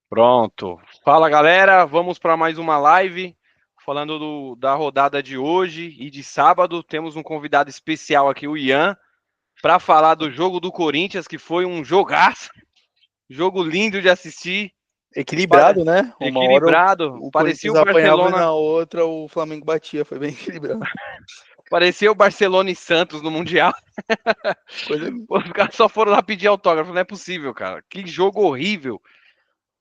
Pronto. Fala, galera. Vamos para mais uma live. Falando da rodada de hoje e de sábado. Temos um convidado especial aqui, o Ian, para falar do jogo do Corinthians, que foi um jogaço. Jogo lindo de assistir. Equilibrado, né? Uma hora Equilibrado. o Parecia Corinthians o apanhava e Barcelona. na outra o Flamengo batia. Foi bem equilibrado. Parecia o Barcelona e Santos no Mundial. Coisa... Os caras só foram lá pedir autógrafo. Não é possível, cara. Que jogo horrível.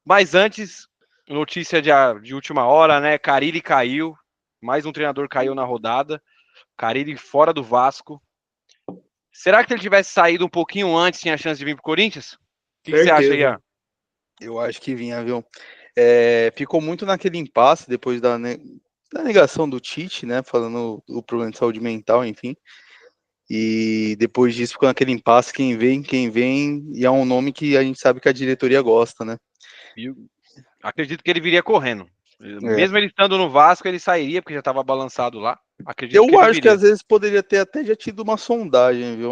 Mas antes, notícia de última hora, né? Carille caiu. Mais um treinador caiu na rodada. Carille fora do Vasco. Será que se ele tivesse saído um pouquinho antes, tinha chance de vir pro Corinthians? O que você acha, Ian? Eu acho que vinha, viu? Ficou muito naquele impasse depois da negação do Tite, né? Falando o problema de saúde mental, enfim. E depois disso ficou naquele impasse, quem vem, e é um nome que a gente sabe que a diretoria gosta, né? Acredito que ele viria correndo. É. Mesmo ele estando no Vasco, ele sairia, porque já estava balançado lá. Acredito que Eu ele acho que viria. às vezes poderia ter até já tido uma sondagem, viu?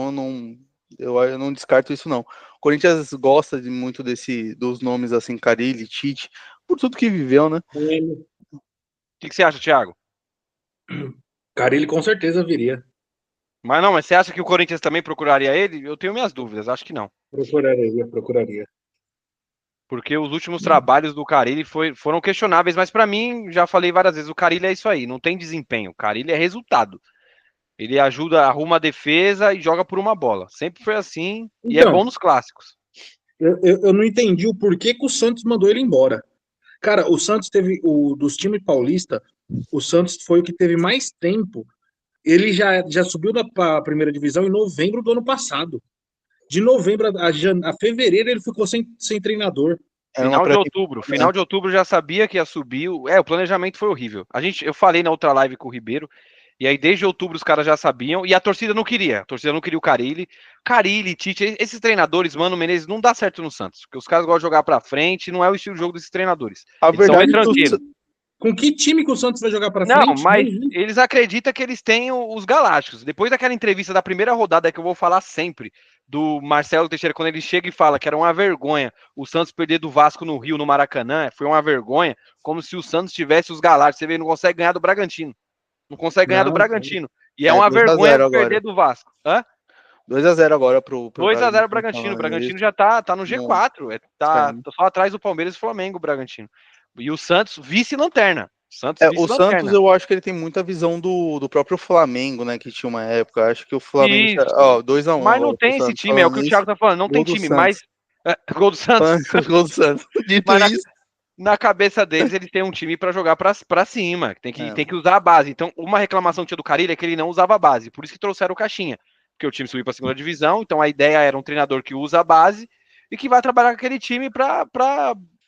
Eu não descarto isso, não. O Corinthians gosta muito dos nomes assim, Carille, Tite, por tudo que viveu, né? O que você acha, Thiago? Carille com certeza viria. Mas você acha que o Corinthians também procuraria ele? Eu tenho minhas dúvidas, acho que não. Procuraria. Porque os últimos trabalhos do Carille foram questionáveis, mas para mim, já falei várias vezes, o Carille é isso aí, não tem desempenho. O Carille é resultado. Ele ajuda, arruma a defesa e joga por uma bola. Sempre foi assim e é bom nos clássicos. Eu não entendi o porquê que o Santos mandou ele embora. Cara, o Santos teve, dos times paulistas, o Santos foi o que teve mais tempo. Ele já subiu para a primeira divisão em novembro do ano passado. De novembro a fevereiro ele ficou sem treinador. Era uma Final de outubro já sabia que ia subir. O planejamento foi horrível. Eu falei na outra live com o Ribeiro, e aí desde outubro os caras já sabiam, e a torcida não queria. A torcida não queria o Carille, Tite, esses treinadores, Mano Menezes, não dá certo no Santos, porque os caras gostam de jogar pra frente, não é o estilo de jogo desses treinadores. A Eles são verdade é retranqueiros. Com que time que o Santos vai jogar para Não, frente? mas eles acreditam que eles têm os galácticos. Depois daquela entrevista da primeira rodada que eu vou falar sempre, do Marcelo Teixeira, quando ele chega e fala que era uma vergonha o Santos perder do Vasco no Rio, no Maracanã, foi uma vergonha, como se o Santos tivesse os galácticos. Você vê, ele não consegue ganhar do Bragantino. Não consegue ganhar do Bragantino. E é uma vergonha perder do Vasco. 2-0 agora pro 2-0 Bragantino. O Bragantino já tá no G4. Tá só atrás do Palmeiras e Flamengo, o Bragantino. E o Santos, vice-lanterna. O Santos, eu acho que ele tem muita visão do próprio Flamengo, né? Que tinha uma época. Acho que o Flamengo. 2-1. Mas não tem esse time, é o que o Thiago tá falando. Não tem time, mas. Gol do Santos. Gol do Santos. Dito isso. Na cabeça deles, eles têm um time pra jogar pra cima. Tem que usar a base. Então, uma reclamação que tinha do Carille é que ele não usava a base. Por isso que trouxeram o Caixinha. Porque o time subiu pra segunda divisão. Então, a ideia era um treinador que usa a base e que vai trabalhar com aquele time pra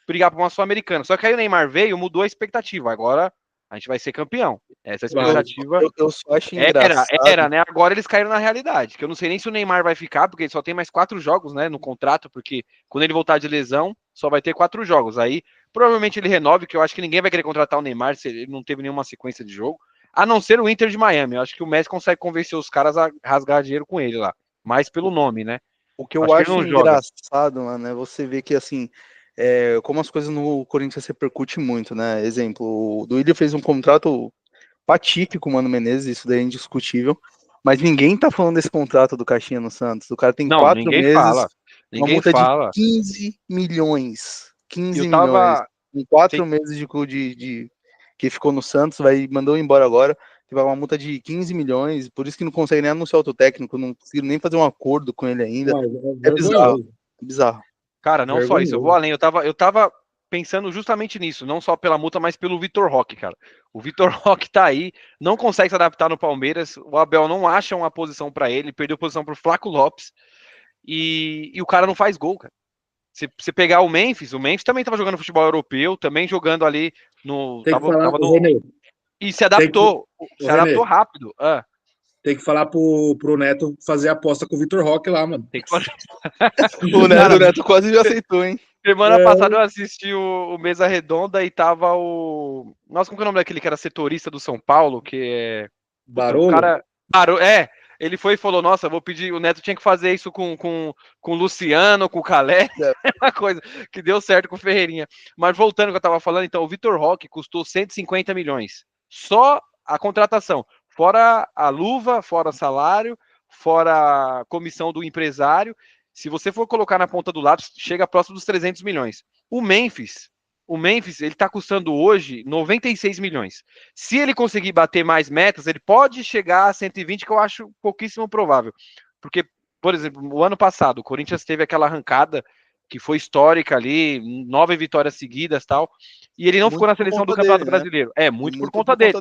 brigar pra uma Sul-Americana. Só que aí o Neymar veio, mudou a expectativa. Agora a gente vai ser campeão. Essa expectativa eu só acho engraçado. era, né? Agora eles caíram na realidade. Que eu não sei nem se o Neymar vai ficar, porque ele só tem mais 4 jogos, né, no contrato, porque quando ele voltar de lesão, só vai ter 4 jogos. Aí provavelmente ele renove, que eu acho que ninguém vai querer contratar o Neymar se ele não teve nenhuma sequência de jogo, a não ser o Inter de Miami. Eu acho que o Messi consegue convencer os caras a rasgar dinheiro com ele lá. Mais pelo nome, né? O que eu acho engraçado, mano, é você ver que, assim, como as coisas no Corinthians repercutem muito, né? Exemplo, o Duílio fez um contrato patífico com o Mano Menezes, isso daí é indiscutível, mas ninguém tá falando desse contrato do Caixinha no Santos. O cara tem 4 meses, uma multa de 15 milhões. 15 milhões. Em 4 meses de que ficou no Santos, mandou embora agora, que vai uma multa de 15 milhões, por isso que não consegue nem anunciar outro técnico, não conseguiram nem fazer um acordo com ele ainda. É bizarro. Cara, não só isso, eu vou além, eu tava pensando justamente nisso, não só pela multa, mas pelo Vitor Roque, cara. O Vitor Roque tá aí, não consegue se adaptar no Palmeiras, o Abel não acha uma posição para ele, perdeu posição pro Flaco Lopes, e o cara não faz gol, cara. Você pegar o Memphis também tava jogando futebol europeu, também jogando ali no... E se adaptou, adaptou rápido. Tem que falar pro Neto fazer aposta com o Vitor Roque lá, mano. Tem que fazer... o Neto quase já aceitou, hein? Semana passada eu assisti o Mesa Redonda e tava Nossa, como que é o nome daquele que era setorista do São Paulo? Que é. Barolo? O cara. ele foi e falou, nossa, vou pedir, o Neto tinha que fazer isso com o Luciano, com o Calé, é uma coisa que deu certo com o Ferreirinha. Mas voltando ao que eu tava falando, então, o Vitor Roque custou 150 milhões. Só a contratação, fora a luva, fora salário, fora a comissão do empresário. Se você for colocar na ponta do lado, chega próximo dos 300 milhões. O Memphis, ele tá custando hoje 96 milhões. Se ele conseguir bater mais metas, ele pode chegar a 120, que eu acho pouquíssimo provável. Porque, por exemplo, o ano passado, o Corinthians teve aquela arrancada que foi histórica ali, 9 vitórias seguidas e tal, e ele não ficou na seleção do Campeonato Brasileiro. Né? Muito por conta dele.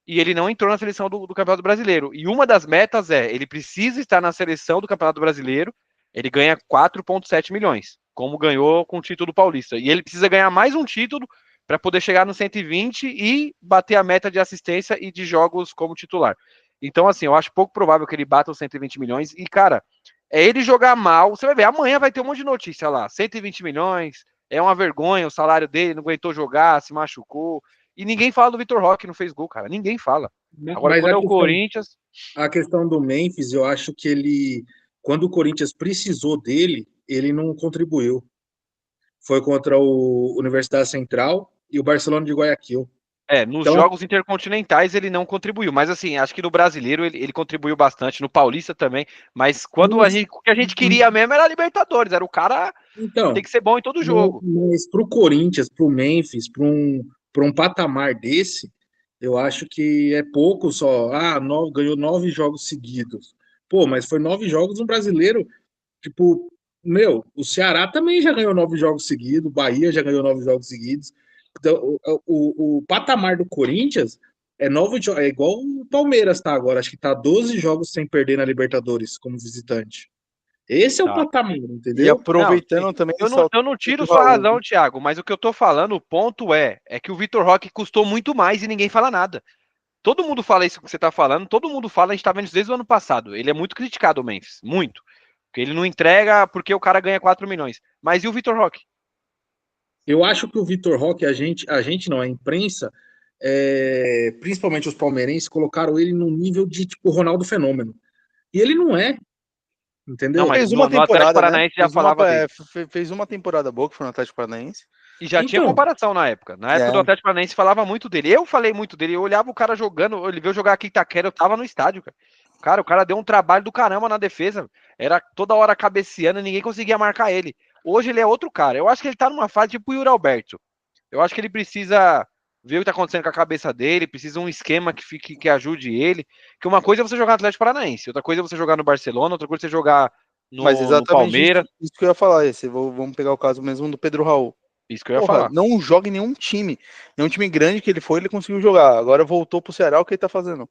E ele não entrou na seleção do Campeonato Brasileiro. E uma das metas ele precisa estar na seleção do Campeonato Brasileiro, ele ganha 4,7 milhões, como ganhou com o título paulista. E ele precisa ganhar mais um título para poder chegar no 120 e bater a meta de assistência e de jogos como titular. Então, assim, eu acho pouco provável que ele bata os 120 milhões. E, cara, é ele jogar mal. Você vai ver, amanhã vai ter um monte de notícia lá. 120 milhões, é uma vergonha o salário dele, não aguentou jogar, se machucou. E ninguém fala do Vitor Roque, não fez gol, cara. Ninguém fala. Agora, quando é o Corinthians... A questão do Memphis, eu acho que ele... Quando o Corinthians precisou dele, ele não contribuiu. Foi contra o Universidade Central e o Barcelona de Guayaquil. Nos jogos intercontinentais ele não contribuiu, mas assim, acho que no brasileiro ele contribuiu bastante, no Paulista também, mas quando o que a gente queria mesmo era a Libertadores, era o cara tem que ser bom em todo jogo. Mas pro Corinthians, pro Memphis, para um patamar desse, eu acho que é pouco só. Ganhou 9 jogos seguidos. Pô, mas foi 9 jogos no brasileiro. Tipo, o Ceará também já ganhou 9 jogos seguidos, o Bahia já ganhou 9 jogos seguidos. Então, o patamar do Corinthians é igual o Palmeiras tá agora. Acho que tá 12 jogos sem perder na Libertadores como visitante. Esse é o patamar, entendeu? E aproveitando também... Eu não tiro sua razão, Thiago, mas o que eu tô falando, o ponto é que o Vitor Roque custou muito mais e ninguém fala nada. Todo mundo fala isso que você tá falando, todo mundo fala, a gente tá vendo isso desde o ano passado. Ele é muito criticado, o Memphis, muito. Porque ele não entrega porque o cara ganha 4 milhões. Mas e o Vitor Roque? Eu acho que o Vitor Roque, a gente não, a imprensa, principalmente os palmeirenses, colocaram ele num nível de tipo Ronaldo Fenômeno. E ele não é. Entendeu? Não, mas fez uma temporada, Paranaense, né? Já falava fez uma temporada boa que foi no Atlético Paranaense. E já tinha comparação na época. Na época do Atlético Paranaense falava muito dele. Eu falei muito dele. Eu olhava o cara jogando, ele veio jogar aqui em Itaquera, eu tava no estádio, cara. O cara deu um trabalho do caramba na defesa. Era toda hora cabeceando e ninguém conseguia marcar ele. Hoje ele é outro cara. Eu acho que ele tá numa fase tipo o Yuri Alberto. Eu acho que ele precisa ver o que tá acontecendo com a cabeça dele, precisa um esquema que ajude ele. Que uma coisa é você jogar no Atlético Paranaense, outra coisa é você jogar no Barcelona, outra coisa é você jogar no Palmeiras. Isso que eu ia falar. Vamos pegar o caso mesmo do Pedro Raul. Isso que eu ia falar. Não joga em nenhum time. Nenhum time grande que ele foi, ele conseguiu jogar. Agora voltou pro Ceará, o que ele tá fazendo?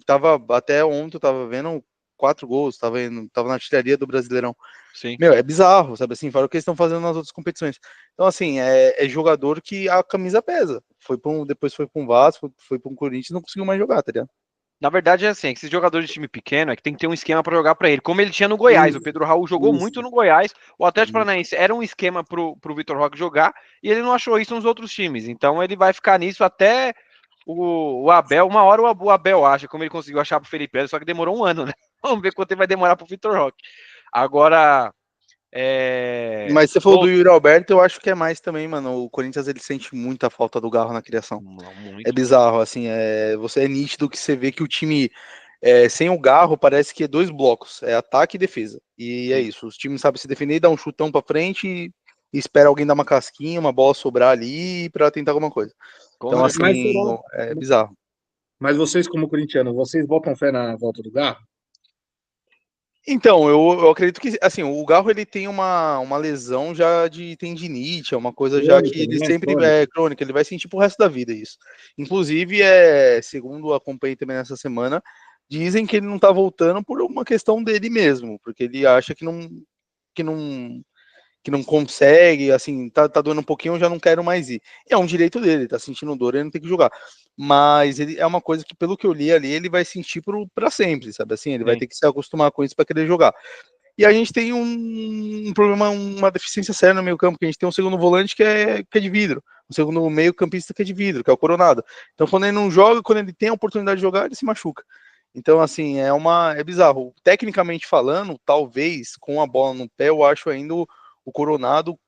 Tava até ontem, eu tava vendo 4 gols, tava na artilharia do Brasileirão. Sim. É bizarro, sabe assim? Fala o que eles estão fazendo nas outras competições. Então, assim, é jogador que a camisa pesa. Depois foi pra um Vasco, foi pra um Corinthians e não conseguiu mais jogar, tá ligado? Na verdade, é assim, esses jogadores de time pequeno que tem que ter um esquema para jogar para ele, como ele tinha no Goiás. O Pedro Raul jogou muito no Goiás. O Atlético Paranaense era um esquema pro Vitor Roque jogar e ele não achou isso nos outros times. Então ele vai ficar nisso até o Abel. Uma hora o Abel acha, como ele conseguiu achar pro Felipe Melo, só que demorou um ano, né? Vamos ver quanto ele vai demorar pro Vitor Roque. Agora. Mas você falou do Yuri Alberto, eu acho que é mais também, mano. O Corinthians ele sente muita falta do Garro na criação. Muito. É bizarro, assim. Você é nítido que você vê que o time sem o Garro parece que é 2 blocos, é ataque e defesa. E é isso. Os times sabem se defender, dá um chutão pra frente e espera alguém dar uma casquinha, uma bola sobrar ali pra tentar alguma coisa. Então, assim, é bizarro. Mas vocês, como corintianos, vocês botam fé na volta do Garro? Então, eu acredito que, assim, o Garro ele tem uma lesão já de tendinite, é uma coisa já que ele sempre é crônica, ele vai sentir pro resto da vida isso. Inclusive, segundo acompanhei também nessa semana, dizem que ele não tá voltando por uma questão dele mesmo, porque ele acha que não consegue, assim, tá doendo um pouquinho, eu já não quero mais ir. E é um direito dele, tá sentindo dor, ele não tem que jogar. Mas ele é uma coisa que, pelo que eu li ali, ele vai sentir pra sempre, sabe assim? Ele vai ter que se acostumar com isso para querer jogar. E a gente tem um problema, uma deficiência séria no meio campo, que a gente tem um segundo volante que é de vidro, um segundo meio campista que é de vidro, que é o Coronado. Então, quando ele não joga, quando ele tem a oportunidade de jogar, ele se machuca. Então, assim, é bizarro. Tecnicamente falando, talvez, com a bola no pé, eu acho ainda o Coronado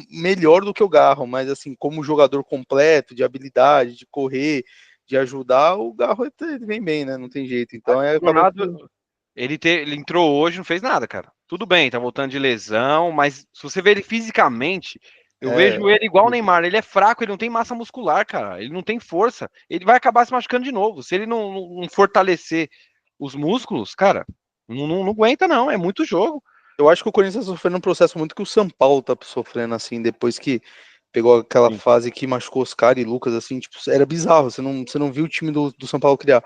melhor do que o Garro, mas assim, como jogador completo, de habilidade, de correr, de ajudar, o Garro ele vem bem, né? Não tem jeito. Então, O Coronado, ele entrou hoje, não fez nada, cara. Tudo bem, tá voltando de lesão, mas se você ver ele fisicamente, eu vejo ele igual o Neymar. Ele é fraco, ele não tem massa muscular, cara. Ele não tem força. Ele vai acabar se machucando de novo. Se ele não fortalecer os músculos, cara, não aguenta, não. É muito jogo. Eu acho que o Corinthians tá sofrendo um processo muito que o São Paulo tá sofrendo, assim, depois que pegou aquela fase que machucou os caras e Lucas, assim, tipo, era bizarro. Você não viu o time do São Paulo criar.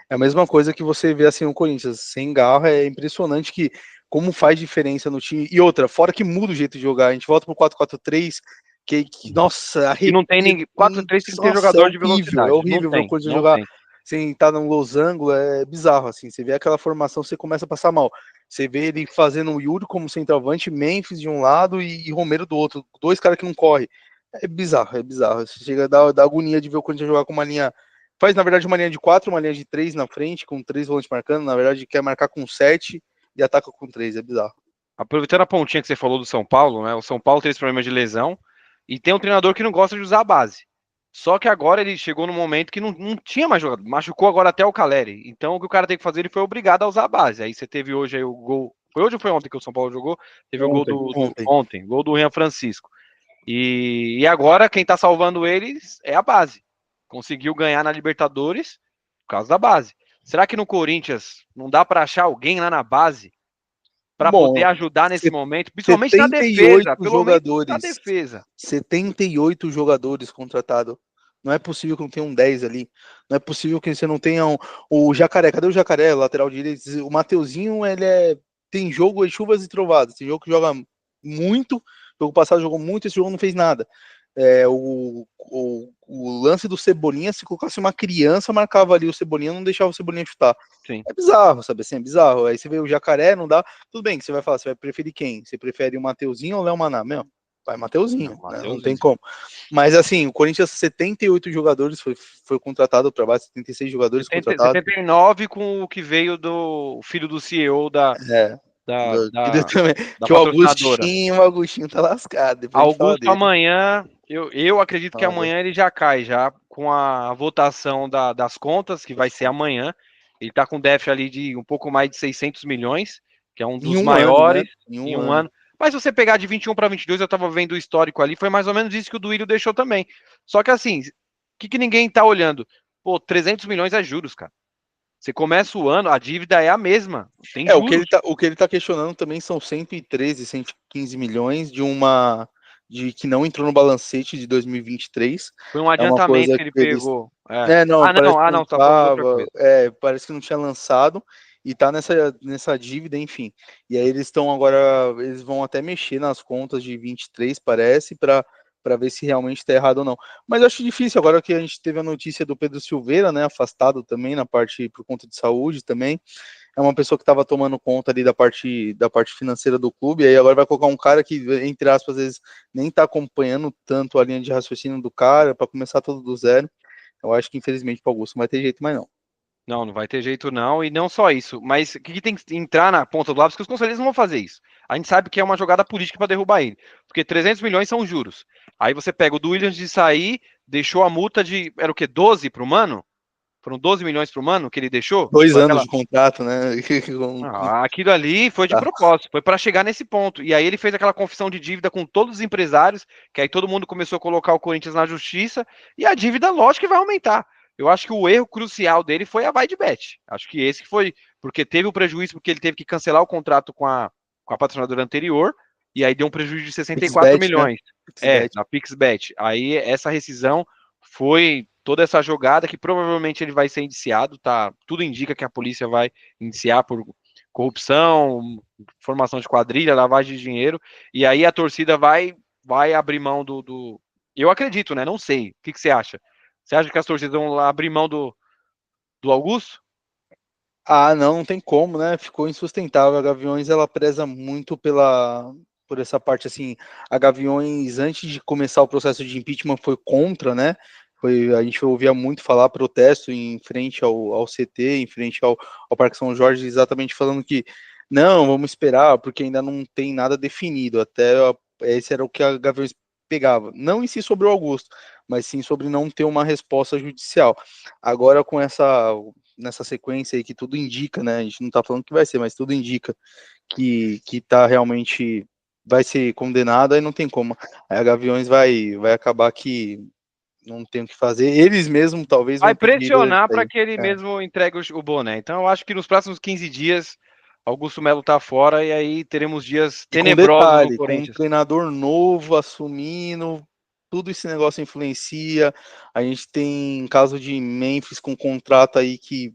É a mesma coisa que você vê assim no Corinthians, sem garra, é impressionante que como faz diferença no time. E outra, fora que muda o jeito de jogar, a gente volta pro 4-4-3, nossa, E não tem ninguém. 4-3 tem que ter jogador de velocidade. É horrível ver o Corinthians jogar sem estar num losango, é bizarro, assim. Você vê aquela formação, você começa a passar mal. Você vê ele fazendo o Yuri como centroavante, Memphis de um lado e Romero do outro. Dois caras que não correm. É bizarro, é bizarro. Você chega a dar agonia de ver o Corinthians jogar com uma linha. Faz, na verdade, uma linha de 4, uma linha de 3 na frente, com 3 volantes marcando. Na verdade, quer marcar com 7 e ataca com 3. É bizarro. Aproveitando a pontinha que você falou do São Paulo, né? O São Paulo teve esse problema de lesão e tem um treinador que não gosta de usar a base. Só que agora ele chegou no momento que não tinha mais jogador. Machucou agora até o Caleri. Então o que o cara tem que fazer, ele foi obrigado a usar a base. Aí você teve hoje aí o gol. Foi hoje ou foi ontem que o São Paulo jogou? Teve ontem, o gol ontem, gol do Rian Francisco. E agora quem tá salvando eles é a base. Conseguiu ganhar na Libertadores por causa da base. Será que no Corinthians não dá para achar alguém lá na base para poder ajudar nesse momento, principalmente na defesa, pelo menos na defesa. 78 jogadores contratados. Não é possível que não tenha um 10 ali. Não é possível que você não tenha o Jacaré. Cadê o Jacaré, lateral direito? O Mateuzinho, tem jogo de chuvas e trovadas. Tem jogo que joga muito. O jogo passado jogou muito, esse jogo não fez nada. O lance do Cebolinha, se colocasse uma criança, marcava ali o Cebolinha, não deixava o Cebolinha chutar. Sim. É bizarro, sabe assim? É bizarro. Aí você vê o Jacaré, não dá. Tudo bem que você vai falar, você vai preferir quem? Você prefere o Mateuzinho ou o Léo Maná? Meu, vai Mateuzinho, né? Não tem como. Mas assim, o Corinthians, 78 jogadores foi contratado para base, 76 jogadores contratados. 79 com o que veio do filho do CEO da que o Augustinho tá lascado. Augusto amanhã, eu acredito que amanhã ele já cai, já com a votação das contas, que vai ser amanhã. Ele tá com déficit ali de um pouco mais de 600 milhões, que é um dos maiores em um ano. Mas se você pegar de 21 para 22, eu tava vendo o histórico ali, foi mais ou menos isso que o Duílio deixou também. Só que assim, o que ninguém tá olhando? Pô, 300 milhões é juros, cara. Você começa o ano, a dívida é a mesma. Tem juros. O que ele tá questionando também são 113, 115 milhões de que não entrou no balancete de 2023. Foi um adiantamento que ele pegou. Parece que não tinha lançado e tá nessa dívida, enfim. E aí eles estão agora, eles vão até mexer nas contas de 23, parece, para ver se realmente está errado ou não. Mas eu acho difícil, agora que a gente teve a notícia do Pedro Silveira, né, afastado também na parte por conta de saúde também. É uma pessoa que estava tomando conta ali da parte financeira do clube, e aí agora vai colocar um cara que, entre aspas, às vezes nem está acompanhando tanto a linha de raciocínio do cara, para começar tudo do zero. Eu acho que, infelizmente, para o Augusto não vai ter jeito mais não. Não vai ter jeito não, e não só isso, mas o que tem que entrar na ponta do lápis, que os conselheiros não vão fazer isso. A gente sabe que é uma jogada política para derrubar ele, porque 300 milhões são juros. Aí você pega o do Williams de sair, deixou a multa de, era o quê, 12 para o Mano? Foram 12 milhões para o Mano que ele deixou? 2 anos de contrato, né? Aquilo ali foi de propósito, foi para chegar nesse ponto. E aí ele fez aquela confissão de dívida com todos os empresários, que aí todo mundo começou a colocar o Corinthians na justiça, e a dívida, lógico, que vai aumentar. Eu acho que o erro crucial dele foi a Vaidbet. Acho que esse foi, porque teve o prejuízo, porque ele teve que cancelar o contrato com a patrocinadora anterior, e aí deu um prejuízo de 64 PixBet, milhões. Né? Na PixBet. Aí essa rescisão foi toda essa jogada que provavelmente ele vai ser indiciado, tá? Tudo indica que a polícia vai indiciar por corrupção, formação de quadrilha, lavagem de dinheiro, e aí a torcida vai abrir mão do... Eu acredito, né? Não sei. O que você acha? Você acha que as torcidas vão lá abrir mão do Augusto? Não tem como, né? Ficou insustentável. A Gaviões, ela preza muito por essa parte, assim, a Gaviões, antes de começar o processo de impeachment, foi contra, né? A gente ouvia muito falar protesto em frente ao CT, em frente ao Parque São Jorge, exatamente falando que não, vamos esperar, porque ainda não tem nada definido. Esse era o que a Gaviões pegava. Não em si sobre o Augusto, mas sim sobre não ter uma resposta judicial. Agora, nessa sequência aí que tudo indica, né? A gente não tá falando que vai ser, mas tudo indica que tá realmente vai ser condenado, aí não tem como. Aí a Gaviões vai acabar que não tem o que fazer. Eles mesmos talvez Vai vão pedir pressionar para que ele mesmo entregue o boné. Então eu acho que nos próximos 15 dias Augusto Melo tá fora e aí teremos dias tenebrosos no com um Corinthians. treinador novo assumindo, tudo esse negócio influencia. A gente tem caso de Memphis com contrato aí que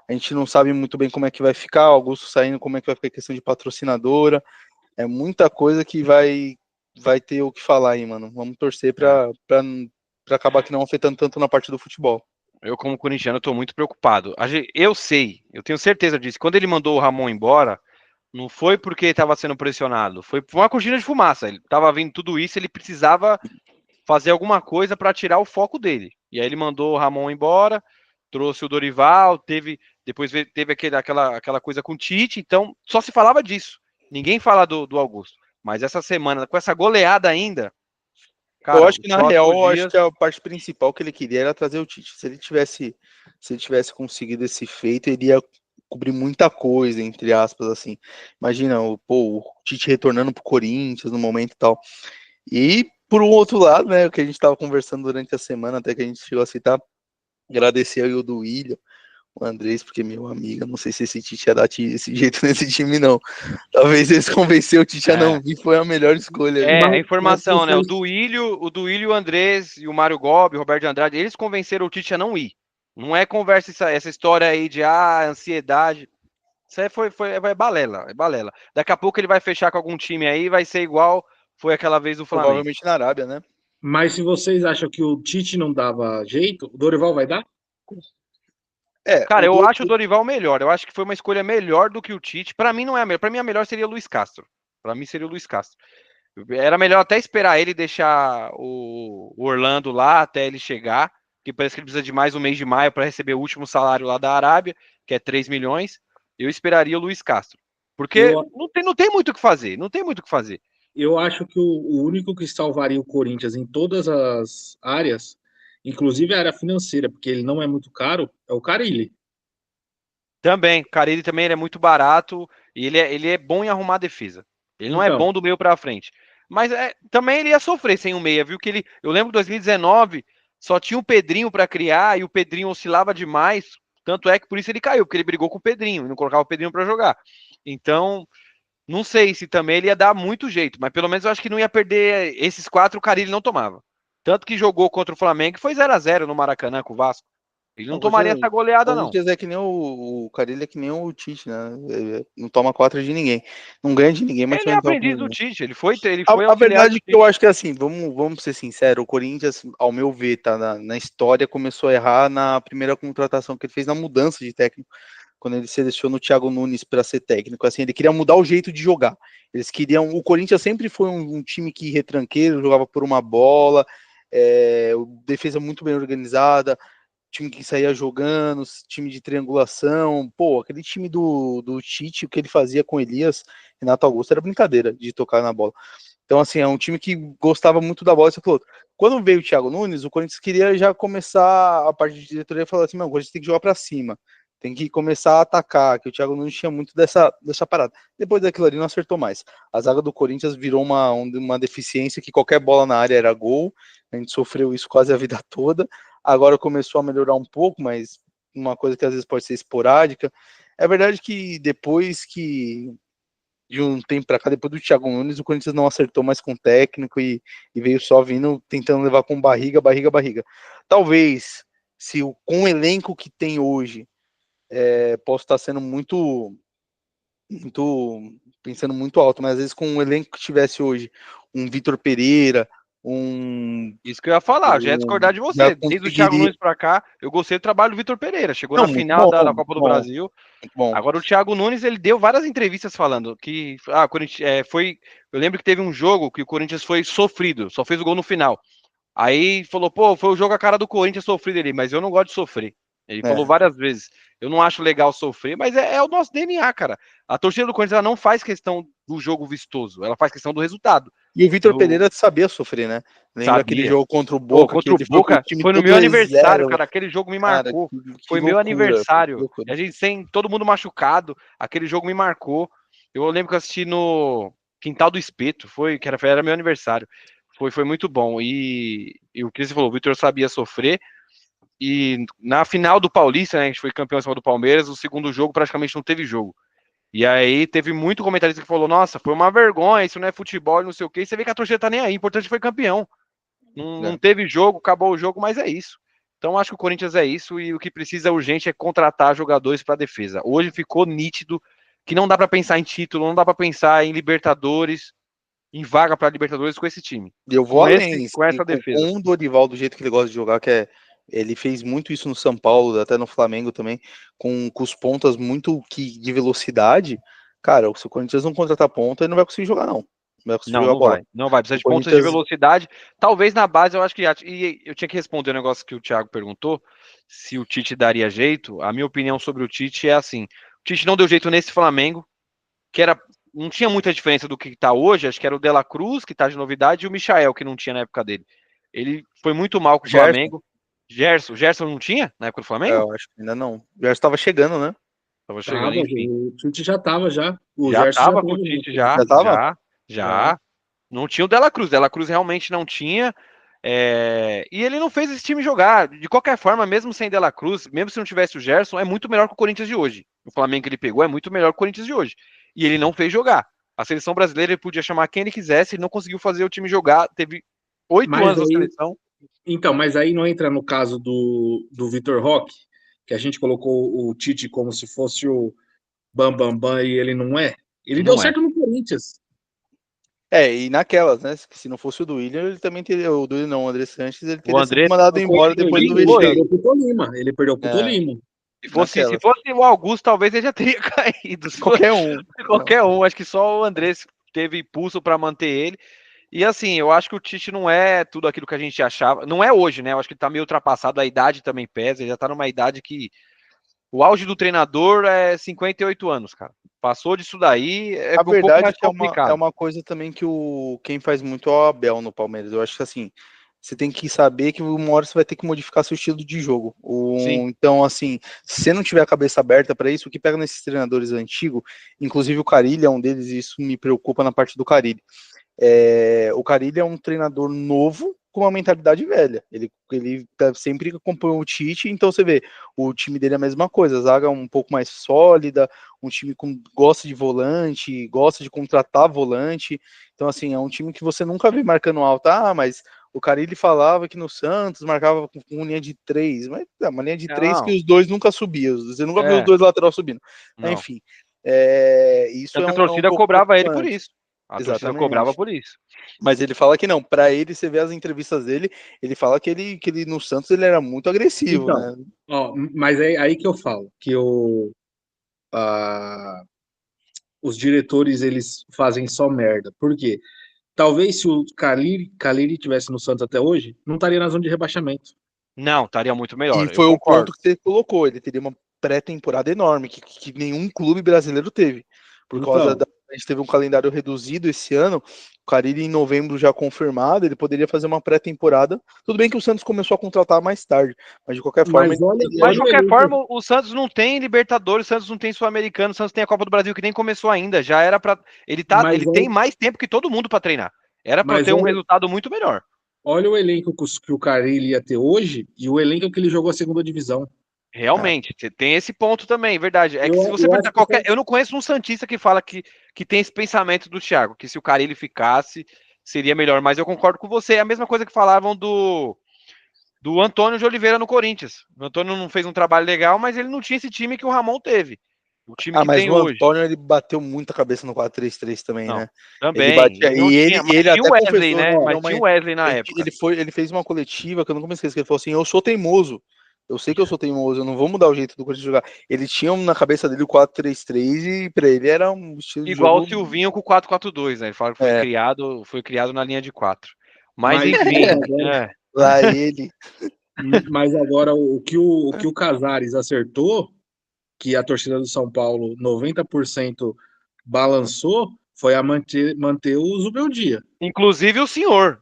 a gente não sabe muito bem como é que vai ficar, Augusto saindo, como é que vai ficar a questão de patrocinadora. É muita coisa que vai ter o que falar aí, mano. Vamos torcer para acabar que não afetando tanto na parte do futebol. Eu, como corintiano, estou muito preocupado. Eu tenho certeza disso. Quando ele mandou o Ramon embora, não foi porque estava sendo pressionado, foi por uma cortina de fumaça. Ele estava vendo tudo isso, ele precisava fazer alguma coisa para tirar o foco dele. E aí ele mandou o Ramon embora, trouxe o Dorival, depois teve aquela coisa com o Tite, então só se falava disso. Ninguém fala do Augusto. Mas essa semana, com essa goleada ainda, cara, eu acho que na real, dias... acho que a parte principal que ele queria era trazer o Tite. Se ele tivesse conseguido esse feito, ele ia cobrir muita coisa, entre aspas, assim. Imagina, o Tite retornando pro Corinthians no momento e tal. E por um outro lado, né, o que a gente estava conversando durante a semana, até que a gente chegou a citar, agradecer aí o do William, o Andrés, porque meu amigo, não sei se esse Tite ia dar esse jeito nesse time, não. Talvez eles convenceram o Tite a não vir, foi a melhor escolha. A informação, né? O Duílio, o Andrés e o Mário Gobi, o Roberto de Andrade, eles convenceram o Tite a não ir. Não é conversa essa história aí de ansiedade. Isso aí é balela, é balela. Daqui a pouco ele vai fechar com algum time aí e vai ser igual foi aquela vez do Flamengo. Provavelmente na Arábia, né? Mas se vocês acham que o Tite não dava jeito, o Dorival vai dar? Cara, eu acho o Dorival melhor. Eu acho que foi uma escolha melhor do que o Tite. Para mim não é a melhor. Para mim a melhor seria o Luiz Castro. Para mim seria o Luiz Castro. Era melhor até esperar ele deixar o Orlando lá até ele chegar, que parece que ele precisa de mais um mês de maio para receber o último salário lá da Arábia, que é 3 milhões. Eu esperaria o Luiz Castro. Porque não tem muito o que fazer. Não tem muito o que fazer. Eu acho que o único que salvaria o Corinthians em todas as áreas, inclusive a área financeira, porque ele não é muito caro, é o Carille. Também, cara, ele também é muito barato e ele é bom em arrumar a defesa. Ele não é bom do meio para frente. Mas também ele ia sofrer sem o meia, viu? Eu lembro que 2019 só tinha o Pedrinho para criar e o Pedrinho oscilava demais. Tanto é que por isso ele caiu, porque ele brigou com o Pedrinho e não colocava o Pedrinho para jogar. Então, não sei se também ele ia dar muito jeito, mas pelo menos eu acho que não ia perder esses 4, o Carille não tomava. Tanto que jogou contra o Flamengo e foi 0-0 no Maracanã com o Vasco. Ele não tomaria essa goleada, não. O Corinthians é que nem o Carille é que nem o Tite, né? Ele não toma 4 de ninguém. Não ganha de ninguém, mas ele é aprendiz do Tite. Ele foi a verdade é que eu acho que assim, vamos ser sinceros, o Corinthians, ao meu ver, tá na história, começou a errar na primeira contratação que ele fez na mudança de técnico, quando ele selecionou o Thiago Nunes para ser técnico. Assim, ele queria mudar o jeito de jogar. Eles queriam. O Corinthians sempre foi um time que retranqueiro, jogava por uma bola, defesa muito bem organizada, time que saía jogando, time de triangulação. Pô, aquele time do Tite, o que ele fazia com Elias, Renato Augusto, era brincadeira de tocar na bola. Então, assim, é um time que gostava muito da bola. Você falou, quando veio o Thiago Nunes, o Corinthians queria já começar a parte de diretoria e falar assim: não, o Corinthians tem que jogar para cima, tem que começar a atacar, que o Thiago Nunes tinha muito dessa parada. Depois daquilo ali não acertou mais. A zaga do Corinthians virou uma deficiência que qualquer bola na área era gol. A gente sofreu isso quase a vida toda. Agora começou a melhorar um pouco, mas uma coisa que às vezes pode ser esporádica. É verdade que depois de um tempo para cá, depois do Thiago Nunes, o Corinthians não acertou mais com o técnico e veio só vindo, tentando levar com barriga. Talvez, com o elenco que tem hoje, posso estar sendo muito pensando muito alto, mas às vezes com o elenco que tivesse hoje, um Vitor Pereira, Isso que eu ia falar, já ia discordar de você. Desde o Thiago Nunes pra cá, eu gostei do trabalho do Vitor Pereira. Chegou na final da Copa do Brasil. Agora o Thiago Nunes, ele deu várias entrevistas falando que eu lembro que teve um jogo que o Corinthians foi sofrido, só fez o gol no final. Aí falou, pô, foi o jogo a cara do Corinthians sofrido ali, mas eu não gosto de sofrer. Ele falou várias vezes, eu não acho legal sofrer, mas é o nosso DNA, cara. A torcida do Corinthians ela não faz questão do jogo vistoso, ela faz questão do resultado. E o Vitor Pereira sabia sofrer, né? Lembra aquele jogo contra o Boca? Contra o Boca, foi no meu aniversário, cara. Aquele jogo me marcou. Foi meu aniversário. A gente sem todo mundo machucado. Aquele jogo me marcou. Eu lembro que eu assisti no Quintal do Espeto, era meu aniversário. Foi muito bom. E o que você falou, o Vitor sabia sofrer. E na final do Paulista, né, a gente foi campeão em cima do Palmeiras, o segundo jogo praticamente não teve jogo. E aí teve muito comentarista que falou, nossa, foi uma vergonha, isso não é futebol, não sei o quê. E você vê que a torcida tá nem aí, o importante foi campeão. Não teve jogo, acabou o jogo, mas é isso. Então acho que o Corinthians é isso e o que precisa urgente é contratar jogadores para defesa. Hoje ficou nítido que não dá para pensar em título, não dá para pensar em Libertadores, em vaga para Libertadores com esse time. E eu vou além, com essa defesa. Com o Dorival do jeito que ele gosta de jogar, que ele fez muito isso no São Paulo, até no Flamengo também, com os pontas muito de velocidade. Cara, se o Corinthians não contratar ponta, ele não vai conseguir jogar, não. Não vai. Precisa de pontas de velocidade. Talvez na base, eu acho que... E eu tinha que responder um negócio que o Thiago perguntou, se o Tite daria jeito. A minha opinião sobre o Tite é assim, o Tite não deu jeito nesse Flamengo, que não tinha muita diferença do que tá hoje, acho que era o De La Cruz, que tá de novidade, e o Michael, que não tinha na época dele. Ele foi muito mal com o Flamengo. Gerson não tinha na época do Flamengo? Eu acho que ainda não. O Gerson tava chegando, né? Tava chegando, enfim. O Tite já tava, já. O já Gerson tava com o Tite, já. Não tinha o De La Cruz. De La Cruz realmente não tinha. E ele não fez esse time jogar. De qualquer forma, mesmo sem De La Cruz, mesmo se não tivesse o Gerson, é muito melhor que o Corinthians de hoje. O Flamengo que ele pegou é muito melhor que o Corinthians de hoje. E ele não fez jogar. A seleção brasileira ele podia chamar quem ele quisesse, ele não conseguiu fazer o time jogar. Teve 8 anos na seleção. Então, mas aí não entra no caso do Vitor Roque, que a gente colocou o Tite como se fosse o Bambambam e ele não é? Ele deu certo no Corinthians. E naquelas, né? Se não fosse o do Willian, ele também teria. O do Willian não, o André Sanches, ele teria sido mandado embora depois do vestiário. Ele perdeu pro Tolima. Se fosse o Augusto, talvez ele já teria caído. Qualquer um. Acho que só o Andrés teve impulso para manter ele. E assim, eu acho que o Tite não é tudo aquilo que a gente achava. Não é hoje, né? Eu acho que ele tá meio ultrapassado, a idade também pesa. Ele já tá numa idade que o auge do treinador é 58 anos, cara. Passou disso daí, a verdade pouco mais complicado. É uma coisa também que quem faz muito é o Abel no Palmeiras. Eu acho que assim, você tem que saber que uma hora você vai ter que modificar seu estilo de jogo. Então, assim, se você não tiver a cabeça aberta para isso, o que pega nesses treinadores antigos, inclusive o Carille é um deles, e isso me preocupa na parte do Carille. O Carille é um treinador novo com uma mentalidade velha. Ele sempre acompanhou o Tite, então você vê, o time dele é a mesma coisa, a zaga um pouco mais sólida, um time que gosta de volante, gosta de contratar volante. Então, assim, é um time que você nunca vê marcando alto. Mas o Carille falava que no Santos marcava com linha de 3, mas é uma linha de 3 que os dois nunca subiam. Você nunca viu os dois laterais subindo. Enfim, isso a torcida cobrava ele por isso. A torcida cobrava por isso. Mas ele fala que não. Para ele, você vê as entrevistas dele, ele fala que ele no Santos ele era muito agressivo, então, né? Mas é aí que eu falo que os diretores eles fazem só merda. Por quê? Talvez se o Carille tivesse no Santos até hoje, não estaria na zona de rebaixamento. Não, estaria muito melhor. E foi o ponto que você colocou. Ele teria uma pré-temporada enorme que nenhum clube brasileiro teve. Por causa a gente teve um calendário reduzido esse ano, o Carille em novembro já confirmado, ele poderia fazer uma pré-temporada. Tudo bem que o Santos começou a contratar mais tarde, mas de qualquer forma... o Santos não tem Libertadores, o Santos não tem Sul-Americano, o Santos tem a Copa do Brasil que nem começou ainda, já era para ele tem mais tempo que todo mundo para treinar. Era para ter um resultado muito melhor. Olha o elenco que o Carille ia ter hoje e o elenco que ele jogou a segunda divisão. Realmente, tem esse ponto também, verdade. É que se você perguntar eu não conheço um santista que fala que tem esse pensamento do Thiago, que se o Carille ficasse, seria melhor, mas eu concordo com você. É a mesma coisa que falavam do Antônio de Oliveira no Corinthians. O Antônio não fez um trabalho legal, mas ele não tinha esse time que o Ramon teve. O time que mas tem o hoje. Antônio, ele bateu muita cabeça no 4-3-3 também, né? Também. Ele até o Wesley, né? Mas tinha o Wesley na época. Ele fez uma coletiva, que eu nunca me esqueço, que ele falou assim, eu sou teimoso. Eu sei que eu sou teimoso, eu não vou mudar o jeito do Corinthians jogar. Ele tinha na cabeça dele o 4-3-3 e pra ele era um estilo de igual jogo... o Silvinho com o 4-4-2, né? Ele fala que foi criado na linha de 4. Mas enfim... Lá ele. Mas agora o que o Casares acertou, que a torcida do São Paulo 90% balançou, foi a manter o Zubeldia. Inclusive o senhor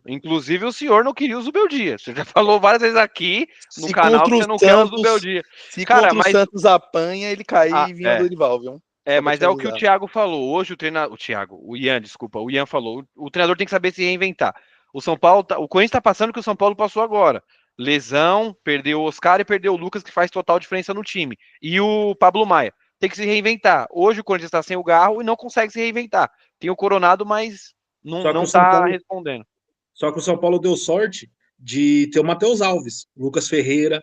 não queria o Zubeldia. Você já falou várias vezes aqui no Se canal contra que o você não quer o Santos, Zubeldia. se Cara, contra o mas Santos apanha, ele cair e vinha o é, Dorival, viu? mas é o que o Thiago falou. Hoje o Ian falou. O treinador tem que saber se reinventar. O São Paulo, o Corinthians está passando o que o São Paulo passou agora. Lesão, perdeu o Oscar e perdeu o Lucas, que faz total diferença no time. E o Pablo Maia. Tem que se reinventar. Hoje o Corinthians está sem o Garro e não consegue se reinventar. Tem o Coronado, mas não está respondendo. Só que o São Paulo deu sorte de ter o Matheus Alves, Lucas Ferreira,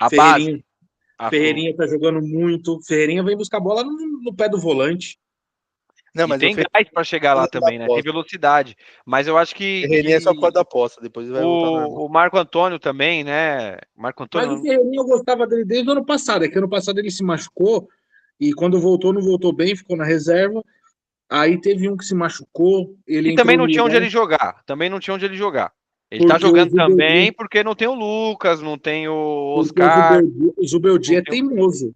A Ferreirinha. base. Ferreirinha tá jogando muito. Ferreirinha vem buscar a bola no pé do volante. Não, mas tem gás para chegar lá também, né? Tem velocidade. Mas eu acho que Ferreirinha é só por causa da aposta, depois vai voltar normal. O Marco Antônio também, né? Marco Antônio. Mas o Ferreirinha eu gostava dele desde o ano passado. É que ano passado ele se machucou e quando voltou, não voltou bem, ficou na reserva. Aí teve um que se machucou. Ele e também não tinha onde ele jogar. Também não tinha onde ele jogar. Ele tá jogando também porque não tem o Lucas, não tem o Oscar. O Zubeldia é teimoso.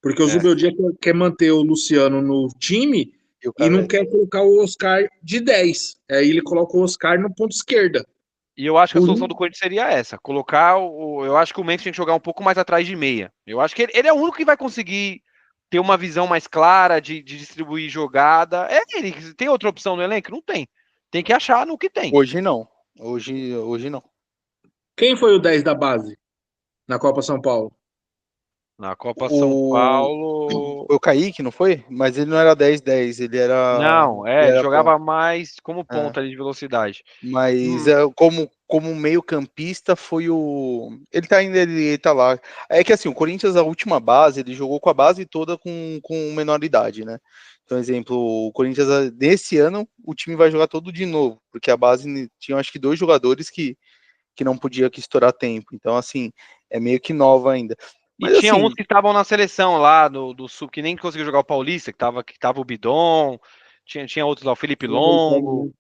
Porque o Zubeldia quer manter o Luciano no time e não quer colocar o Oscar de 10. Aí ele coloca o Oscar no ponto esquerda. E eu acho que a solução do Corinthians seria essa: colocar eu acho que o Memphis tem que jogar um pouco mais atrás de meia. Eu acho que ele é o único que vai conseguir ter uma visão mais clara de distribuir jogada. Ele tem outra opção no elenco? Não tem. Tem que achar no que tem. Hoje não. Hoje não. Quem foi o 10 da base na Copa São Paulo? Na Copa São Paulo. Foi o Kaique, não foi? Mas ele não era 10-10, ele era. Não, ele jogava ponta. mais como ponta ali de velocidade. Mas como meio-campista foi o. Ele tá ainda, ele tá lá. É que assim, o Corinthians, a última base, ele jogou com a base toda com menor idade, né? Então, exemplo, o Corinthians, nesse ano, o time vai jogar todo de novo, porque a base tinha acho que 2 jogadores que não podia estourar tempo. Então, assim, é meio que nova ainda. Mas, e tinha uns que estavam na seleção lá do Sul, que nem conseguiu jogar o Paulista, que tava o Bidon, tinha outros lá, o Felipe Longo.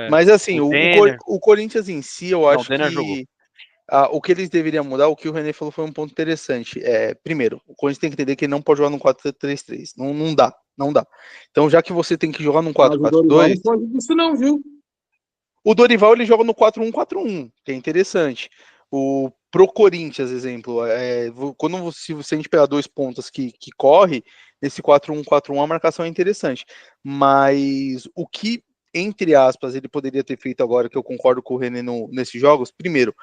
Mas assim, o Corinthians em si, eu acho que o que eles deveriam mudar, o que o René falou foi um ponto interessante. Primeiro, o Corinthians tem que entender que ele não pode jogar no 4-3-3. Não dá. Então, já que você tem que jogar no 4-4-2... Não pode isso não, viu? O Dorival, ele joga no 4-1-4-1, que é interessante. Pro Corinthians, exemplo, se a gente pegar 2 pontas que corre, nesse 4-1-4-1 a marcação é interessante. Mas o que, entre aspas, ele poderia ter feito agora, que eu concordo com o René nesses jogos, primeiro,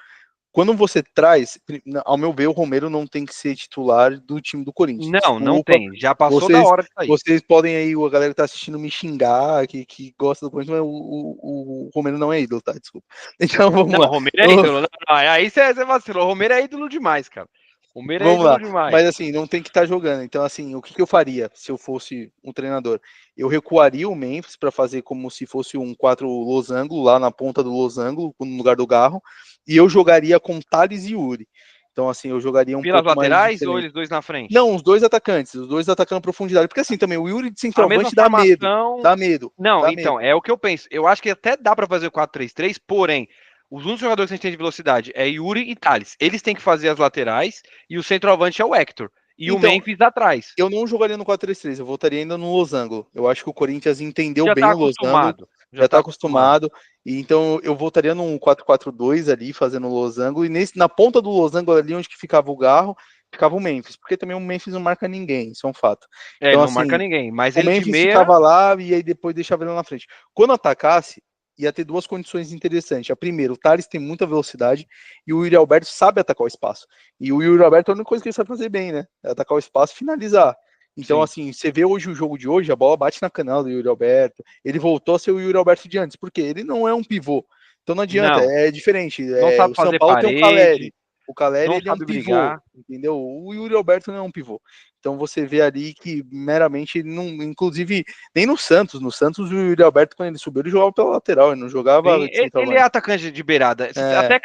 quando você traz, ao meu ver, o Romero não tem que ser titular do time do Corinthians. Não tem. Já passou da hora de sair. Vocês podem aí, a galera que tá assistindo me xingar, que gosta do Corinthians, mas o Romero não é ídolo, tá? Desculpa. Então vamos lá. O Romero é ídolo. Aí você vacilou. O Romero é ídolo demais, cara. Vamos lá. Mas assim, não tem que estar jogando. Então, assim, o que eu faria se eu fosse um treinador? Eu recuaria o Memphis para fazer como se fosse um 4 losango, lá na ponta do losango, no lugar do Garro, e eu jogaria com Thales e Yuri. Então, assim, eu jogaria um Pelas pouco laterais mais ou eles dois na frente? Não, os dois atacantes, os dois atacando profundidade. Porque assim, também, o Yuri de centroavante dá medo. Dá medo. Não, dá então, medo. é o que eu penso. Eu acho que até dá para fazer o 4-3-3, porém, os únicos jogadores que a gente tem de velocidade é Yuri e Thales. Eles têm que fazer as laterais e o centroavante é o Hector. E então, o Memphis atrás. Eu não jogaria no 4-3-3, eu voltaria ainda no losango. Eu acho que o Corinthians entendeu bem o losango. Já tá acostumado. E então eu voltaria num 4-4-2 ali, fazendo o losango. E na ponta do losango ali, onde que ficava o Garro, ficava o Memphis. Porque também o Memphis não marca ninguém, isso é um fato. Então, não assim, marca ninguém. Mas o Memphis ficava lá e aí depois deixava ele lá na frente. Quando atacasse, ia ter 2 condições interessantes. A primeira, o Thales tem muita velocidade e o Yuri Alberto sabe atacar o espaço. E o Yuri Alberto é a única coisa que ele sabe fazer bem, né? É atacar o espaço e finalizar. Então, sim, assim, você vê hoje o jogo de hoje, a bola bate na canela do Yuri Alberto. Ele voltou a ser o Yuri Alberto de antes, porque ele não é um pivô. Então não adianta, é diferente. Não sabe o São fazer Paulo parede, tem o Caleri. O Caleri, ele é um pivô, brigar. Entendeu? O Yuri Alberto não é um pivô. Então você vê ali que meramente, não, inclusive, nem no Santos o Yuri Alberto, quando ele subiu, ele jogava pela lateral, ele não jogava... Ele é atacante de beirada, até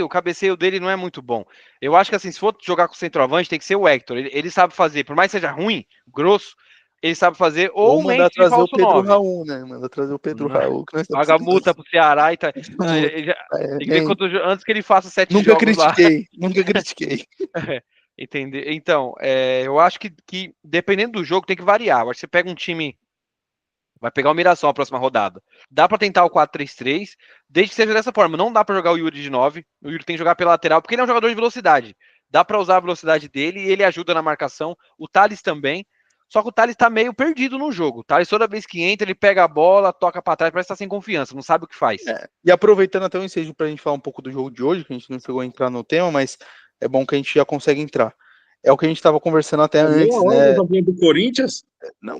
o cabeceio dele não é muito bom. Eu acho que assim, se for jogar com o centroavante, tem que ser o Hector, ele sabe fazer, por mais que seja ruim, grosso, ele sabe fazer, Ou ou mandar mente de trazer o falso Pedro 9. Raul, né? Mandar trazer o Pedro Raul. Que nós tá Paga precisando. multa pro Ceará e tá. Tem que ver antes que ele faça 7 Nunca jogos lá. nunca critiquei. Entender? Então, eu acho que dependendo do jogo tem que variar. Eu acho que você pega um time, vai pegar o Mirassol a próxima rodada. Dá pra tentar o 4-3-3, desde que seja dessa forma. Não dá pra jogar o Yuri de 9. O Yuri tem que jogar pela lateral, porque ele é um jogador de velocidade. Dá pra usar a velocidade dele e ele ajuda na marcação. O Thales também. Só que o Thales tá meio perdido no jogo. O Thales, toda vez que entra, ele pega a bola, toca pra trás, parece que tá sem confiança, não sabe o que faz. E aproveitando até o ensejo pra gente falar um pouco do jogo de hoje, que a gente não chegou a entrar no tema, mas é bom que a gente já consegue entrar. É o que a gente estava conversando até antes, né? Do Corinthians? Não,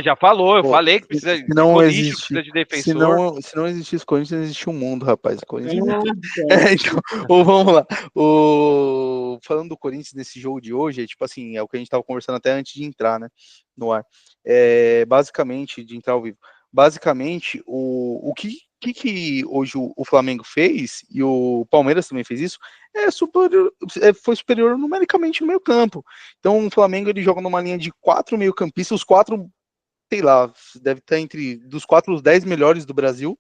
já falou, eu falei que precisa de golista, precisa de defensor. Se não existisse Corinthians, não existe um mundo, rapaz. Então, vamos lá. Falando do Corinthians nesse jogo de hoje, tipo assim, é o que a gente estava conversando até antes de entrar, né, no ar. Basicamente, de entrar ao vivo. Basicamente, o que hoje o Flamengo fez, e o Palmeiras também fez isso, foi superior numericamente no meio campo. Então o Flamengo ele joga numa linha de 4 meio-campistas, os 4, sei lá, deve estar entre dos 4 os 10 melhores do Brasil.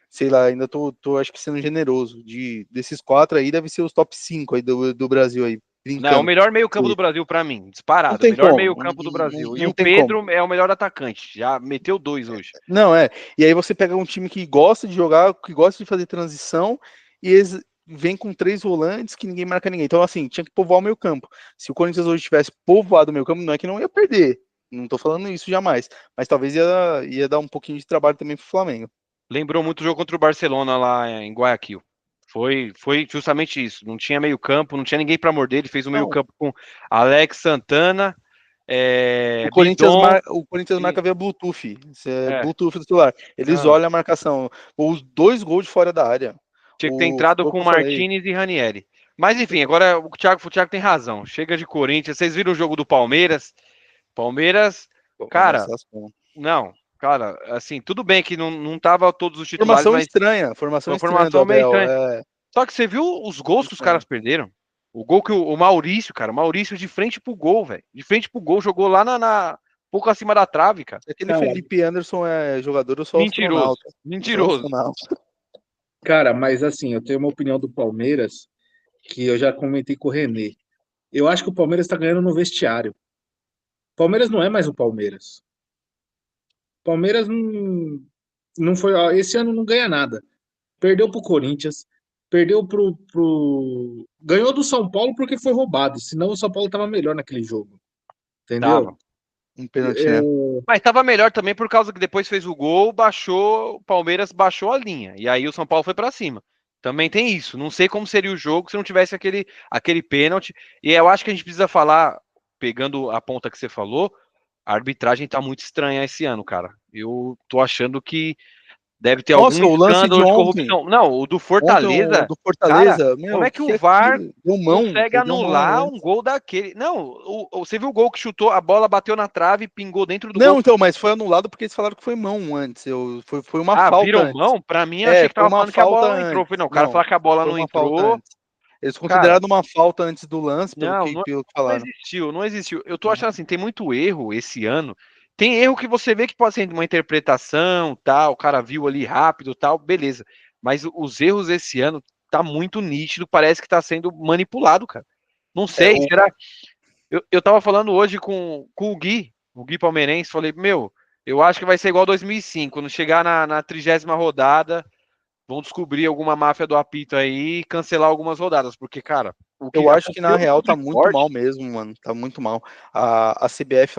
Sei lá, ainda tô acho que sendo generoso. Desses 4 aí, deve ser os top 5 aí do Brasil aí. Não, é o melhor meio-campo do Brasil pra mim, disparado. O melhor meio-campo do Brasil. E o Pedro é o melhor atacante. Já meteu 2 hoje. Não, E aí você pega um time que gosta de jogar, que gosta de fazer transição, e eles vêm com 3 volantes que ninguém marca ninguém. Então, assim, tinha que povoar o meio-campo. Se o Corinthians hoje tivesse povoado o meio-campo, não é que não ia perder. Não tô falando isso jamais. Mas talvez ia dar um pouquinho de trabalho também pro Flamengo. Lembrou muito o jogo contra o Barcelona lá em Guayaquil. Foi justamente isso. Não tinha meio campo, não tinha ninguém para morder. Ele fez o meio campo com Alex Santana. O Corinthians marca via Bluetooth. Bluetooth do celular. Eles olham a marcação. Os 2 gols de fora da área. Tinha que ter entrado com Martinez e Ranieri. Mas enfim, agora o Thiago tem razão. Chega de Corinthians. Vocês viram o jogo do Palmeiras? Cara, não. Cara, assim, tudo bem que não tava todos os titulares, formação estranha do Abel. Só que você viu os gols que os caras perderam? O gol que o Maurício, cara, de frente pro gol, velho. De frente pro gol, jogou lá pouco acima da trave, cara. Aquele Felipe Anderson é jogador ou só Mentiroso. Cara, mas assim, eu tenho uma opinião do Palmeiras que eu já comentei com o Renê. Eu acho que o Palmeiras tá ganhando no vestiário. O Palmeiras não é mais o Palmeiras. O Palmeiras não foi. Esse ano não ganha nada. Perdeu pro Corinthians, perdeu ganhou do São Paulo porque foi roubado. Senão o São Paulo tava melhor naquele jogo. Entendeu? Tava. Um pênalti, né? Mas tava melhor também por causa que depois fez o gol, o Palmeiras baixou a linha. E aí o São Paulo foi pra cima. Também tem isso. Não sei como seria o jogo se não tivesse aquele pênalti. E eu acho que a gente precisa falar, pegando a ponta que você falou, a arbitragem tá muito estranha esse ano, cara. Eu tô achando que deve ter algum escândalo de corrupção. Não, o do Fortaleza. Cara, como é que o VAR consegue anular um gol daquele? Não, você viu o gol que chutou, a bola bateu na trave e pingou dentro do gol. Não, então, mas foi anulado porque eles falaram que foi mão antes. Foi uma falta. Viram mão? Pra mim, eu achei que tava falando que a bola não entrou. Não, o cara falou que a bola não entrou. Eles consideraram uma falta antes do lance, pelo que falaram. Não existiu. Eu tô achando assim, tem muito erro esse ano. Tem erro que você vê que pode ser uma interpretação, tal, o cara viu ali rápido, tal, beleza. Mas os erros esse ano tá muito nítido, parece que tá sendo manipulado, cara. Não sei, será? Eu tava falando hoje com o Gui palmeirense, falei, eu acho que vai ser igual 2005, quando chegar na 30ª rodada, vão descobrir alguma máfia do apito aí e cancelar algumas rodadas, porque, cara... Eu acho que na real tá muito mal mesmo, mano. Tá muito mal. A CBF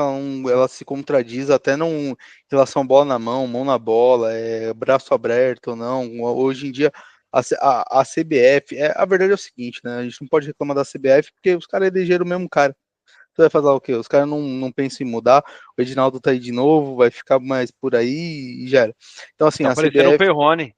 ela se contradiz até em relação a bola na mão na bola, braço aberto ou não. Hoje em dia a CBF, a verdade é o seguinte, né? A gente não pode reclamar da CBF porque os caras elegeram o mesmo cara. Você vai fazer o quê? Os caras não pensam em mudar. O Edinaldo tá aí de novo, vai ficar mais por aí e já era. Então, assim, tá a CBF. O Perrone.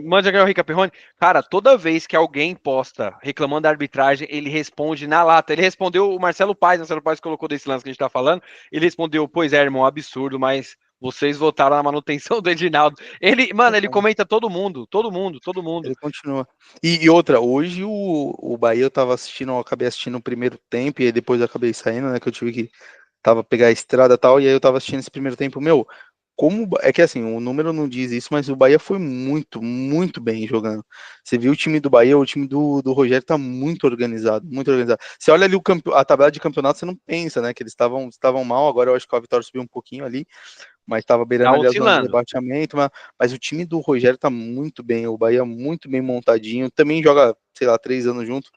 Manda ganhar o Rica Perrone. Cara, toda vez que alguém posta reclamando da arbitragem, ele responde na lata. Ele respondeu o Marcelo Paes colocou desse lance que a gente tá falando. Ele respondeu, pois é, irmão, absurdo, mas vocês votaram na manutenção do Edinaldo. Ele comenta todo mundo. Ele continua. E outra, hoje o Bahia eu acabei assistindo o primeiro tempo e depois eu acabei saindo, né, que eu tive que tava pegar a estrada e tal, e aí eu tava assistindo esse primeiro tempo, meu, como é que assim, o número não diz isso, mas o Bahia foi muito, muito bem jogando. Você viu o time do Bahia, o time do Rogério tá muito organizado, muito organizado. Você olha ali a tabela de campeonato, você não pensa, né, que eles estavam mal, agora eu acho que a Vitória subiu um pouquinho ali, mas estava beirando Tá ali a zona de oscilando. rebaixamento, mas o time do Rogério tá muito bem, o Bahia muito bem montadinho, também joga, sei lá, 3 anos junto,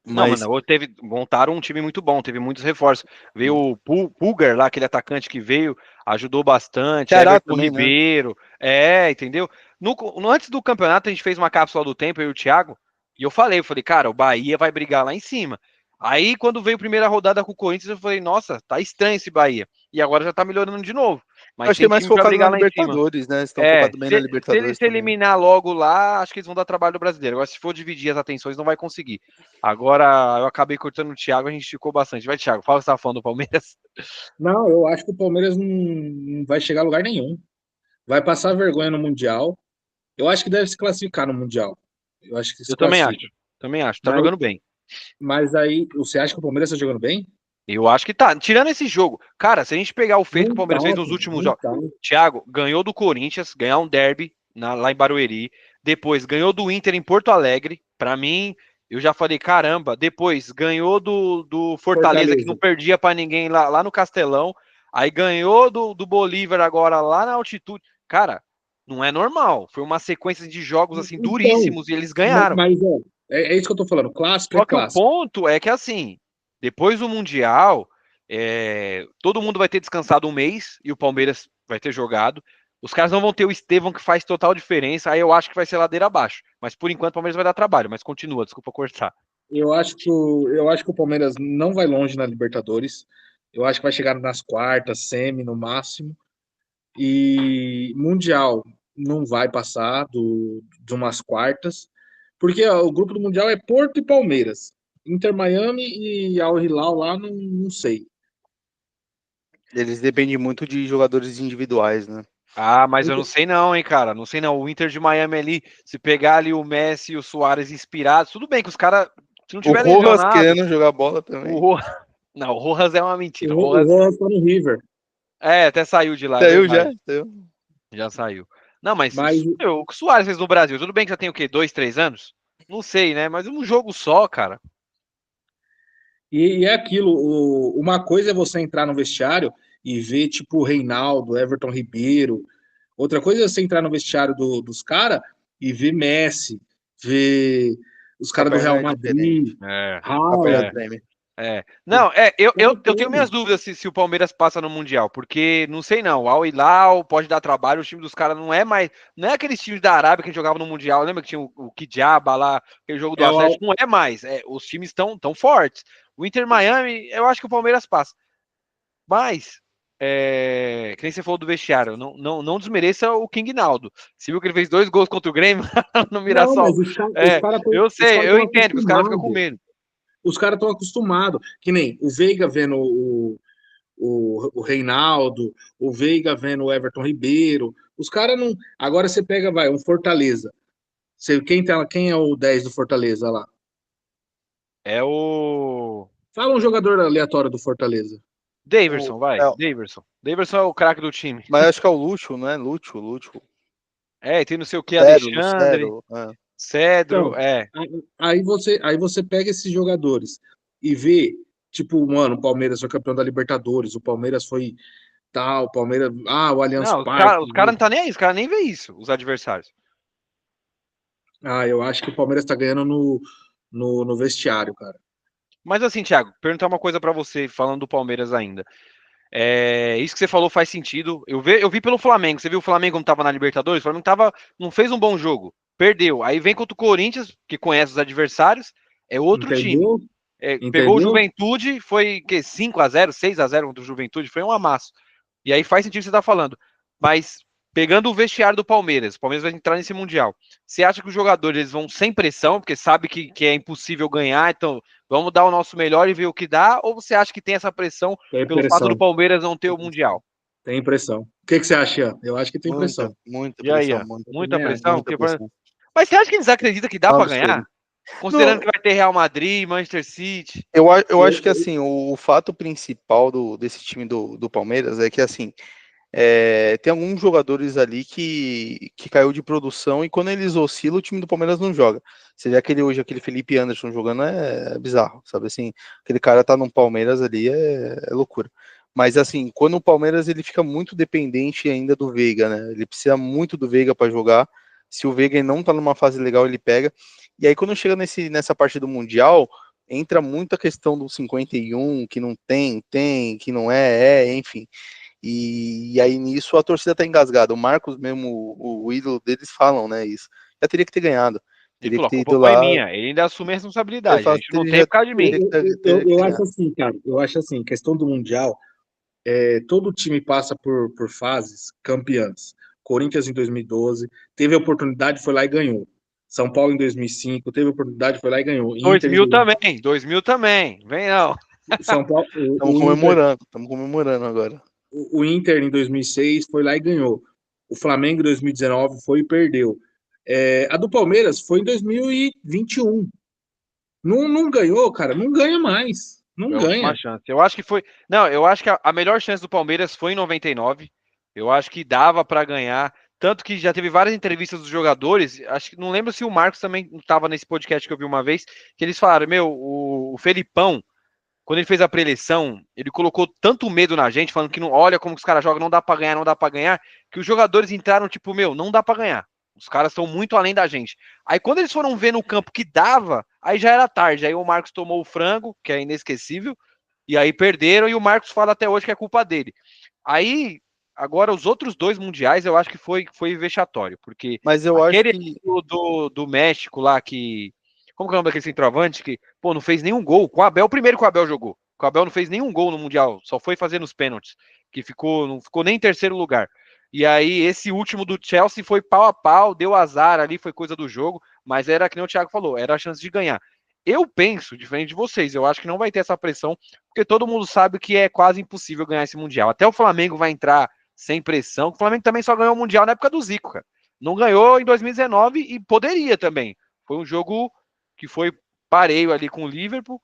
Não, mas mano, montaram um time muito bom, teve muitos reforços. Veio o Pulgar lá, aquele atacante que veio, ajudou bastante, Ceará Everton também, né? Ribeiro, entendeu? Antes do campeonato, a gente fez uma cápsula do tempo, eu e o Thiago, e eu falei, cara, o Bahia vai brigar lá em cima. Aí, quando veio a primeira rodada com o Corinthians, eu falei, nossa, tá estranho esse Bahia. E agora já tá melhorando de novo. Mas Acho que é tem mais time pra focado na brigar lá em cima. Libertadores, né? Estão focados bem na Se ele Libertadores se também. eliminar logo lá, acho que eles vão dar trabalho do brasileiro. Agora, se for dividir as atenções, não vai conseguir. Agora, eu acabei cortando o Thiago, a gente ficou bastante. Vai, Thiago, fala o que você tá falando do Palmeiras. Não, eu acho que o Palmeiras não vai chegar a lugar nenhum. Vai passar vergonha no Mundial. Eu acho que deve se classificar no Mundial. Eu acho que se Eu também classifica. acho. Também acho. Tá Mas, jogando bem. mas aí, você acha que o Palmeiras está jogando bem? Eu acho que tá. Tirando esse jogo, cara, se a gente pegar o feito que o Não tá, Palmeiras fez nos pô, últimos não jogos. tá. Thiago ganhou do Corinthians, ganhar um derby lá em Barueri. Depois ganhou do Inter em Porto Alegre. Pra mim, eu já falei, caramba. Depois ganhou do Fortaleza, que não Fortaleza. perdia pra ninguém lá no Castelão. Aí ganhou do Bolívar agora lá na altitude. Cara, não é normal. Foi uma sequência de jogos assim Então, duríssimos e eles ganharam. mas é isso que eu tô falando. Clássico é Só que o clássico. ponto é que, assim, depois do Mundial, todo mundo vai ter descansado um mês e o Palmeiras vai ter jogado. Os caras não vão ter o Estevão, que faz total diferença. Aí eu acho que vai ser ladeira abaixo. Mas por enquanto o Palmeiras vai dar trabalho. Mas continua, desculpa cortar. Eu acho que o Palmeiras não vai longe na Libertadores. Eu acho que vai chegar nas quartas, semi no máximo. E Mundial não vai passar de umas quartas, porque ó, o grupo do Mundial é Porto e Palmeiras. Inter Miami e Al Hilal lá, não sei. Eles dependem muito de jogadores individuais, né? Ah, mas eu não sei não, hein, cara. Não sei não. O Inter de Miami ali, se pegar ali o Messi e o Suárez inspirados, tudo bem que os caras, se não O tiver Rojas lesionado, querendo jogar bola também. o Não, o Rojas é uma mentira. O O Rojas, Rojas tá no River, até saiu de lá, é Saiu já? verdade. Saiu. Já saiu. Não, mas mas o que o Soares fez no Brasil, tudo bem que já tem o quê? 2, 3 anos? Não sei, né? Mas um jogo só, cara. e é aquilo. Uma coisa é você entrar no vestiário e ver tipo o Reinaldo, Everton Ribeiro. Outra coisa é você entrar no vestiário dos caras e ver Messi, ver os O caras do Caperna Real é diferente. Madrid, O Caperna Haaland. treme. Não, eu tenho minhas Então, dúvidas se o Palmeiras passa no Mundial, porque não sei não. Al Hilal pode dar trabalho, o time dos caras não é mais. Não é aqueles times da Arábia que jogava no Mundial. Lembra que tinha o Kijaba lá, aquele jogo do É o, Atlético? Não é mais. Os times estão tão fortes. O Inter Miami, eu acho que o Palmeiras passa. Mas, que nem você falou do vestiário, não desmereça o King Naldo. Você viu que ele fez 2 gols contra o Grêmio no não, Mirassol? mas os cara Eu sei, eu estão entendo que os caras ficam com acostumados. medo. Os caras estão acostumados. Que nem o Veiga vendo o Reinaldo, o Veiga vendo o Everton Ribeiro. Os caras não. Agora você pega, vai, um Fortaleza. Quem é o 10 do Fortaleza lá? É o Fala um jogador aleatório do Fortaleza. Daverson, vai. É, Daverson. Daverson é o craque do time. mas acho que é o Lúcio, não é? Lúcio. Tem não sei o que, Alexandre, Lucero. É. Cedro, Então, aí você pega esses jogadores e vê, tipo, mano, o Palmeiras foi campeão da Libertadores, o Palmeiras foi tal, o Palmeiras, o Allianz Não, Parque. os cara não tá nem aí, os caras nem vê isso, os adversários. Eu acho que o Palmeiras tá ganhando no vestiário, cara. Mas assim, Thiago, perguntar uma coisa pra você, falando do Palmeiras ainda. Isso que você falou faz sentido. Eu vi pelo Flamengo. Você viu o Flamengo como tava na Libertadores? O Flamengo não fez um bom jogo. Perdeu. Aí vem contra o Corinthians, que conhece os adversários. É outro time. Entendeu? Pegou o Entendeu? Juventude, foi que 5-0, 6-0 contra o Juventude, foi um amasso. E aí faz sentido o que você tá falando. Mas pegando o vestiário do Palmeiras, o Palmeiras vai entrar nesse Mundial. Você acha que os jogadores eles vão sem pressão, porque sabe que é impossível ganhar, então vamos dar o nosso melhor e ver o que dá? Ou você acha que tem essa pressão Tem pelo fato do pressão. Palmeiras não ter o Mundial? Tem pressão. O que você acha, Ian? Eu acho que tem pressão. Muita E aí, pressão, ó, muita Também acho. pressão? muita pressão. Mas você acha que eles acreditam que dá É um pra absurdo. ganhar? Considerando que vai ter Real Madrid, Manchester City. Eu acho que assim, o fato principal desse time do Palmeiras é que assim, tem alguns jogadores ali que caiu de produção e quando eles oscilam, o time do Palmeiras não joga. Você vê aquele Felipe Anderson jogando é bizarro, sabe assim? Aquele cara tá no Palmeiras ali é loucura. Mas assim, quando o Palmeiras ele fica muito dependente ainda do Veiga, né? Ele precisa muito do Veiga para jogar. Se o Veiga não tá numa fase legal, ele pega. E aí quando chega nessa parte do Mundial, entra muito a questão do 51, que não tem, que não enfim. E aí nisso a torcida tá engasgada. O Marcos mesmo, o ídolo deles falam, né, isso. Já teria que ter ganhado. Ele Teria que falou, a ter culpa ido foi lá. minha. Ele ainda assume a responsabilidade. A gente não tem Já por causa de mim. Eu acho assim, cara. Eu acho assim, questão do Mundial, todo time passa por fases campeãs. Corinthians em 2012, teve a oportunidade, foi lá e ganhou. São Paulo em 2005, teve a oportunidade, foi lá e ganhou. Inter 2000 também, 2000 também. Vem não. São Paulo, Estamos comemorando agora. o Inter em 2006 foi lá e ganhou. O Flamengo em 2019 foi e perdeu. A do Palmeiras foi em 2021. Não ganhou, cara. Não ganha mais. Não É a ganha. última chance. Eu acho que foi. Não, eu acho que a melhor chance do Palmeiras foi em 99. Eu acho que dava para ganhar. Tanto que já teve várias entrevistas dos jogadores. Acho que não lembro se o Marcos também estava nesse podcast que eu vi uma vez. Que eles falaram: Meu, o Felipão, quando ele fez a preleção, ele colocou tanto medo na gente, falando que não olha como os caras jogam, não dá para ganhar, não dá para ganhar, que os jogadores entraram tipo: Meu, não dá para ganhar. Os caras estão muito além da gente. Aí quando eles foram ver no campo que dava, aí já era tarde. Aí o Marcos tomou o frango, que é inesquecível, e aí perderam, e o Marcos fala até hoje que é culpa dele. Aí, agora, os outros dois mundiais, eu acho que foi vexatório, porque Mas eu acho aquele que. do México lá, que... Como que é o nome daquele centroavante que, pô, não fez nenhum gol? Com o Abel, o primeiro que o Abel jogou. O Abel não fez nenhum gol no Mundial, só foi fazer nos pênaltis, que não ficou nem em terceiro lugar. E aí, esse último do Chelsea foi pau a pau, deu azar ali, foi coisa do jogo, mas era que nem o Thiago falou, era a chance de ganhar. Eu penso, diferente de vocês, eu acho que não vai ter essa pressão, porque todo mundo sabe que é quase impossível ganhar esse Mundial. Até o Flamengo vai entrar sem pressão, o Flamengo também só ganhou o Mundial na época do Zico, cara. Não ganhou em 2019 e poderia também. Foi um jogo que foi pareio ali com o Liverpool,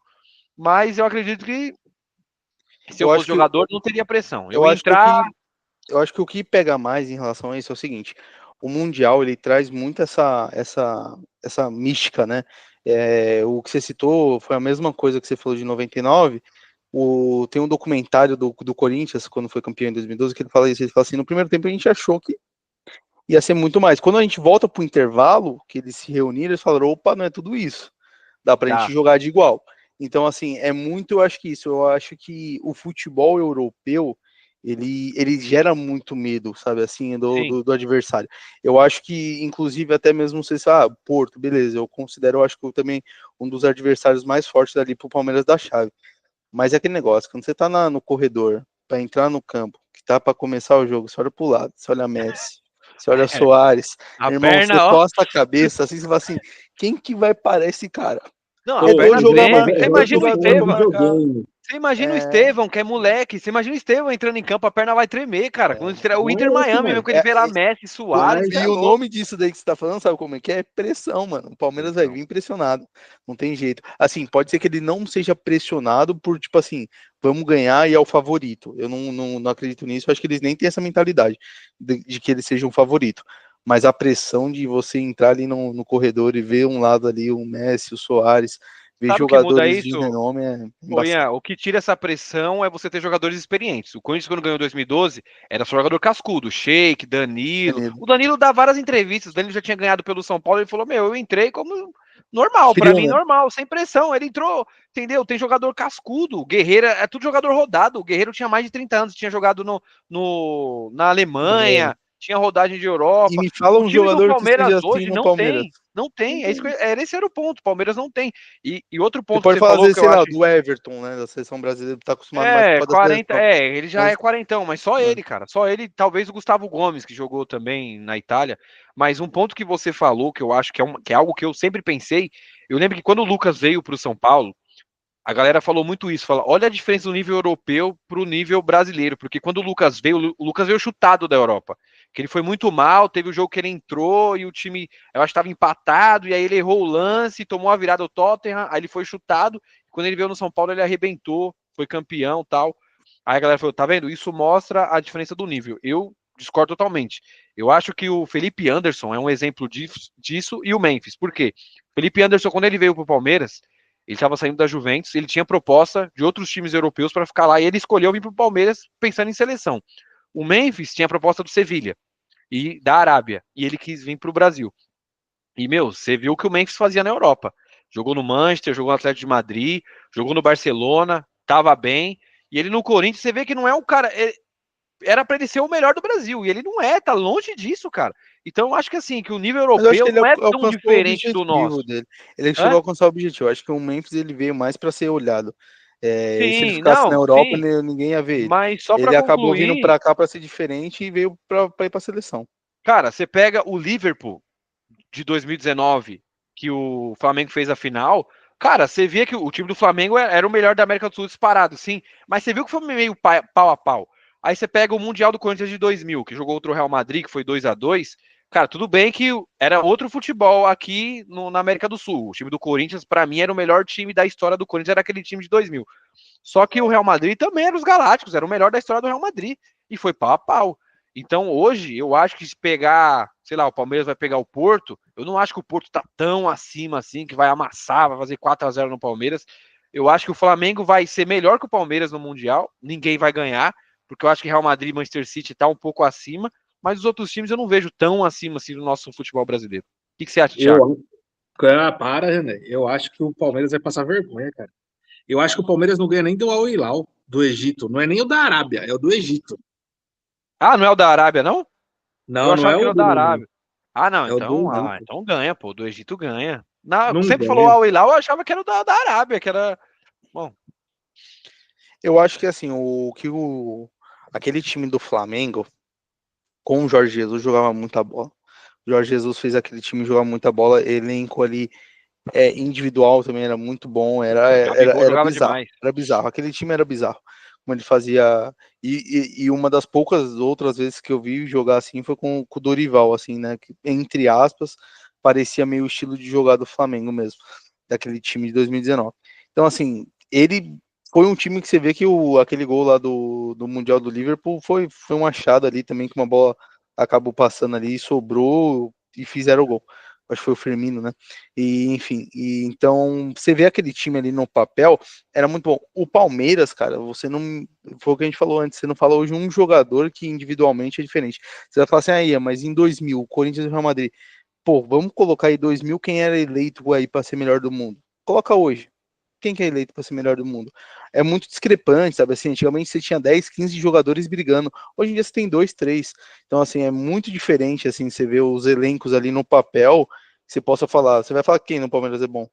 mas eu acredito que se eu fosse jogador, não teria pressão. Eu acho que o que pega mais em relação a isso é o seguinte: o Mundial ele traz muito essa mística, né? O que você citou foi a mesma coisa que você falou de 99. Tem um documentário do Corinthians, quando foi campeão em 2012, que ele fala isso. Ele fala assim: no primeiro tempo a gente achou que ia ser muito mais. Quando a gente volta para o intervalo, que eles se reuniram, eles falaram: opa, não é tudo isso. Dá para a gente jogar de igual. Então, assim, eu acho que isso. Eu acho que o futebol europeu ele gera muito medo, sabe, assim, do adversário. Eu acho que, inclusive, até mesmo, não sei se, Porto, beleza, eu acho que também um dos adversários mais fortes ali pro Palmeiras da chave. Mas é aquele negócio, quando você tá no corredor, para entrar no campo, que tá para começar o jogo, você olha pro lado, você olha Messi, você olha Soares, irmão, perna, você costa a cabeça, assim, você fala assim, quem que vai parar esse cara? Não, a perna Você imagina o Estevão. Você imagina o Estevão, que é moleque. Você imagina o Estevão entrando em campo, a perna vai tremer, cara. Quando o Inter Miami, mesmo, quando ele vê lá Messi, Suárez. E o nome disso daí que você tá falando, sabe como é que é? Pressão, mano. O Palmeiras vai vir pressionado. Não tem jeito. Assim, pode ser que ele não seja pressionado por, tipo assim, vamos ganhar e é o favorito. Eu não acredito nisso. Eu acho que eles nem têm essa mentalidade de que eles sejam o favorito. Mas a pressão de você entrar ali no corredor e ver um lado ali, o Messi, o Soares, ver jogadores de renome o que tira essa pressão é você ter jogadores experientes. O Corinthians, quando ganhou em 2012, era só jogador cascudo, Sheik, Danilo. O Danilo dá várias entrevistas. O Danilo já tinha ganhado pelo São Paulo. Ele falou: eu entrei como normal, pra mim normal, sem pressão. Ele entrou, entendeu? Tem jogador cascudo. O Guerreiro é tudo jogador rodado. O Guerreiro tinha mais de 30 anos, tinha jogado na Alemanha. Tinha rodagem de Europa. E me fala um jogador do Palmeiras que esteja hoje assim no não Palmeiras. tem. Não tem. Esse era o ponto. O Palmeiras não tem. E outro ponto você pode que falar, falou, às vezes, que eu acho... do Everton, né? Da seleção brasileira, tá acostumado mais com a 40, ele já é quarentão, mas só ele, cara. Só ele, talvez o Gustavo Gomes, que jogou também na Itália. Mas um ponto que você falou, que eu acho que é algo que eu sempre pensei, eu lembro que quando o Lucas veio pro São Paulo, a galera falou muito isso, olha a diferença do nível europeu pro nível brasileiro, porque quando o Lucas veio chutado da Europa. que ele foi muito mal, teve o jogo que ele entrou e o time, eu acho que estava empatado, e aí ele errou o lance, tomou a virada do Tottenham, aí ele foi chutado, quando ele veio no São Paulo ele arrebentou, foi campeão, tal. Aí a galera falou, tá vendo? Isso mostra a diferença do nível. Eu discordo totalmente. Eu acho que o Felipe Anderson é um exemplo disso e o Memphis. Por quê? Felipe Anderson, quando ele veio pro Palmeiras, ele estava saindo da Juventus, ele tinha proposta de outros times europeus para ficar lá e ele escolheu vir pro Palmeiras pensando em seleção. O Memphis tinha a proposta do Sevilha e da Arábia e ele quis vir pro Brasil. E, meu, você viu o que o Memphis fazia na Europa. Jogou no Manchester, jogou no Atlético de Madrid, jogou no Barcelona, tava bem. E ele no Corinthians, você vê que não é um cara... Era para ele ser o melhor do Brasil, e ele não é, tá longe disso, cara. Então eu acho que assim, que o nível europeu não é tão diferente do nosso. Dele. Ele chegou a alcançar o objetivo. Eu acho que o Memphis ele veio mais para ser olhado. Sim, se ele ficasse na Europa, ninguém ia ver ele. Mas só ele acabou vindo para cá para ser diferente e veio para ir para a seleção. Cara, você pega o Liverpool de 2019, que o Flamengo fez a final. Cara, você via que o time do Flamengo era o melhor da América do Sul disparado, sim. Mas você viu que foi meio pau a pau. Aí você pega o Mundial do Corinthians de 2000, que jogou contra o Real Madrid, que foi 2-2. Cara, tudo bem que era outro futebol aqui na América do Sul. O time do Corinthians, para mim, era o melhor time da história do Corinthians, era aquele time de 2000. Só que o Real Madrid também era os Galácticos, era o melhor da história do Real Madrid. E foi pau a pau. Então, hoje, eu acho que se pegar, sei lá, o Palmeiras vai pegar o Porto, eu não acho que o Porto tá tão acima assim, que vai amassar, vai fazer 4-0 no Palmeiras. Eu acho que o Flamengo vai ser melhor que o Palmeiras no Mundial, ninguém vai ganhar, porque eu acho que Real Madrid e Manchester City tá um pouco acima, mas os outros times eu não vejo tão acima assim do nosso futebol brasileiro. O que você acha, Thiago? René. Eu acho que o Palmeiras vai passar vergonha, cara. Eu acho que o Palmeiras não ganha nem do Al Hilal, do Egito. Não é nem o da Arábia, é o do Egito. Ah, não é o da Arábia, não? Não, não é o da Arábia. Ah, não, é então ganha, pô. Do Egito ganha. Sempre ganha. falou Al Hilal, eu achava que era da Arábia, que era... Bom. Eu acho que assim, aquele time do Flamengo, com o Jorge Jesus, jogava muita bola. O Jorge Jesus fez aquele time jogar muita bola, elenco ali individual também era muito bom, era bizarro, demais. Era bizarro, aquele time era bizarro, como ele fazia, e uma das poucas outras vezes que eu vi jogar assim foi com o Dorival, assim, né, que, entre aspas, parecia meio o estilo de jogar do Flamengo mesmo, daquele time de 2019. Então, assim, ele foi um time que você vê que aquele gol lá do Mundial do Liverpool foi um achado ali também, que uma bola acabou passando ali, sobrou e fizeram o gol. Acho que foi o Firmino, né? E, enfim, então você vê aquele time ali no papel, era muito bom. O Palmeiras, cara, você não. Foi o que a gente falou antes, você não fala hoje um jogador que individualmente é diferente. Você vai falar assim, mas em 2000, Corinthians e Real Madrid. Pô, vamos colocar aí 2000, quem era eleito aí para ser melhor do mundo? Coloca hoje. Quem que é eleito para ser melhor do mundo? É muito discrepante, sabe? Assim, antigamente você tinha 10, 15 jogadores brigando. Hoje em dia você tem 2, 3. Então, assim, é muito diferente, assim, você vê os elencos ali no papel, você possa falar. Você vai falar quem no Palmeiras é bom?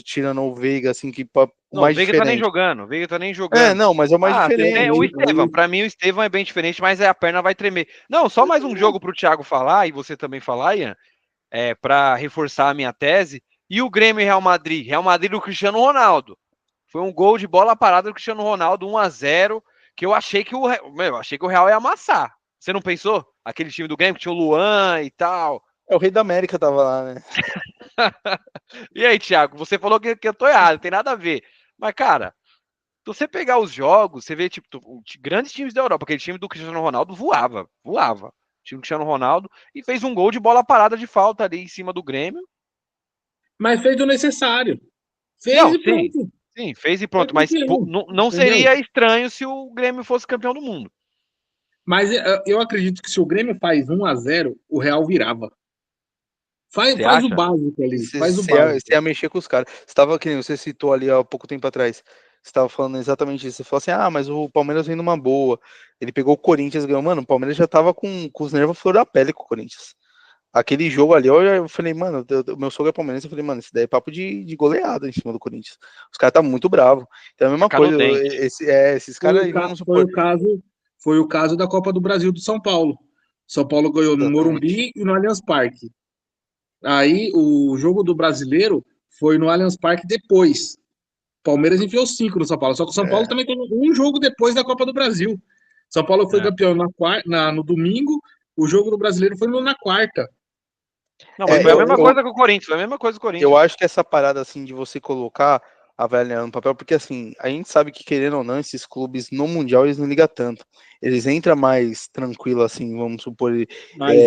Tirando o Veiga, assim, que não, mais o Veiga diferente. O Veiga tá nem jogando. Não, mas é o mais diferente. O Estevão, pra mim o Estevão é bem diferente, mas a perna vai tremer. Não, só mais um jogo pro Thiago falar, e você também falar, Ian, pra reforçar a minha tese. E o Grêmio e Real Madrid? Real Madrid do Cristiano Ronaldo. Foi um gol de bola parada do Cristiano Ronaldo, 1-0, que eu achei que o Real ia amassar. Você não pensou? Aquele time do Grêmio que tinha o Luan e tal. O Rei da América tava lá, né? E aí, Thiago, você falou que eu tô errado, não tem nada a ver. Mas, cara, se você pegar os jogos, você vê, tipo, grandes times da Europa, aquele time do Cristiano Ronaldo voava. O time do Cristiano Ronaldo, e fez um gol de bola parada de falta ali em cima do Grêmio. Mas fez o necessário. Fez e pronto. Sim, fez e pronto. Mas não seria estranho se o Grêmio fosse campeão do mundo. Mas eu acredito que se o Grêmio faz 1-0, o Real virava. Faz o básico ali. Você ia mexer com os caras. Você citou ali há pouco tempo atrás. Você estava falando exatamente isso. Você falou assim: mas o Palmeiras vem numa boa. Ele pegou o Corinthians, ganhou. Mano, o Palmeiras já tava com os nervos flor da pele com o Corinthians. Aquele jogo ali, eu falei, mano, o meu sogro é palmeirense, eu falei, mano, isso daí é papo de goleada em cima do Corinthians. Os caras tá muito bravos. Então é a mesma coisa. Esses caras aí, vamos supor. Foi o caso da Copa do Brasil do São Paulo. São Paulo ganhou no Morumbi e no Allianz Parque. Aí o jogo do Brasileiro foi no Allianz Parque depois. Palmeiras enfiou 5 no São Paulo. Só que o São Paulo também teve um jogo depois da Copa do Brasil. São Paulo foi campeão no domingo, O jogo do Brasileiro foi na quarta. Não, mas foi a mesma coisa com o Corinthians, foi a mesma coisa com o Corinthians. Eu acho que essa parada, assim, de você colocar avaliando no papel, porque, assim, a gente sabe que, querendo ou não, esses clubes no Mundial, eles não ligam tanto. Eles entram mais tranquilo, assim, vamos supor. Mas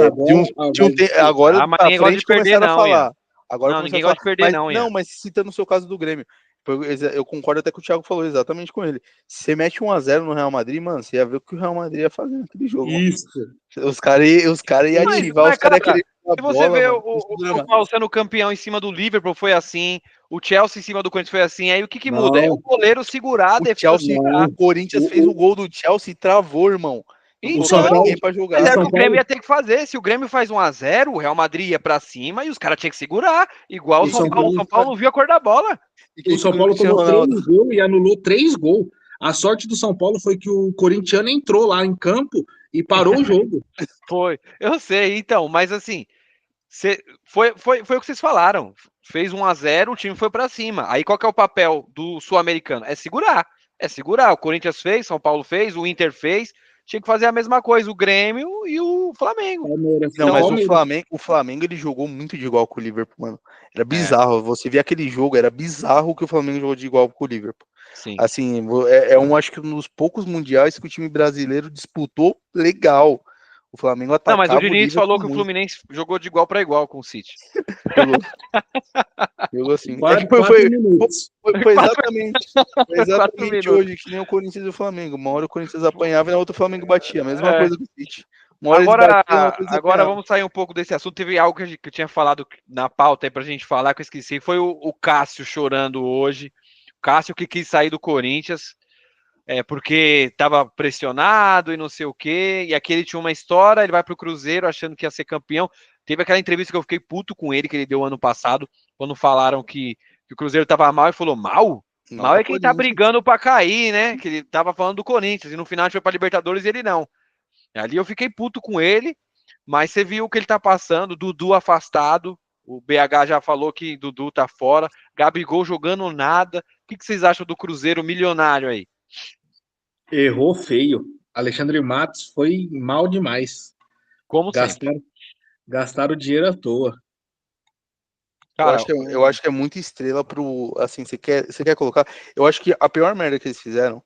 agora mas pra ninguém gosta de frente perder, começaram a não, falar. Ian. Agora Não, começaram ninguém a falar. gosta de perder, não, Ian. Não, mas citando o seu caso do Grêmio, eu concordo até que o Thiago falou exatamente com ele. Se você mete 1-0 no Real Madrid, mano, você ia ver o que o Real Madrid ia fazer naquele jogo. Isso. Mano. Os caras iam ativar, os caras iam querer se você vê o São Paulo sendo campeão em cima do Liverpool, foi assim. O Chelsea em cima do Corinthians foi assim. Aí o que muda? É o goleiro segurar a defesa. O Corinthians fez o gol do Chelsea e travou, irmão. O São Paulo, ninguém pra jogar. Mas é o que o Grêmio ia ter que fazer. Se o Grêmio faz 1-0, o Real Madrid ia pra cima e os caras tinham que segurar. Igual o São Paulo. O São Paulo não viu a cor da bola. O São Paulo tomou 3 gols e anulou 3 gols. A sorte do São Paulo foi que o corintiano entrou lá em campo e parou o jogo. Foi, eu sei, então, mas assim, foi o que vocês falaram. Fez 1-0, o time foi pra cima. Aí qual que é o papel do sul-americano? É segurar. O Corinthians fez, São Paulo fez, o Inter fez. Tinha que fazer a mesma coisa, o Grêmio e o Flamengo. Não, mas o Flamengo ele jogou muito de igual com o Liverpool, mano. Era bizarro. Você via aquele jogo, era bizarro que o Flamengo jogou de igual com o Liverpool. Sim. Assim, acho que um dos poucos mundiais que o time brasileiro disputou legal. O Flamengo atacava. Não, mas o Diniz falou que o Fluminense jogou de igual para igual com o City. Jogou assim. Foi exatamente hoje que nem o Corinthians e o Flamengo. Uma hora o Corinthians apanhava e na outra o Flamengo batia. A mesma coisa que o City. Agora vamos sair um pouco desse assunto. Teve algo que eu tinha falado na pauta aí pra gente falar, que eu esqueci. Foi o Cássio chorando hoje. O Cássio que quis sair do Corinthians. Porque estava pressionado e não sei o quê, e aqui ele tinha uma história, ele vai pro Cruzeiro achando que ia ser campeão. Teve aquela entrevista que eu fiquei puto com ele, que ele deu ano passado, quando falaram que o Cruzeiro tava mal, e falou, mal? Mal é quem tá brigando pra cair, né? Que ele tava falando do Corinthians, e no final a gente foi pra Libertadores e ele não. Ali eu fiquei puto com ele, mas você viu o que ele tá passando, Dudu afastado, o BH já falou que Dudu tá fora, Gabigol jogando nada. O que vocês acham do Cruzeiro milionário aí? Errou feio. Alexandre Matos foi mal demais. Como gastaram dinheiro à toa. Cara, eu acho que é muita estrela pro. Assim, você quer colocar. Eu acho que a pior merda que eles fizeram,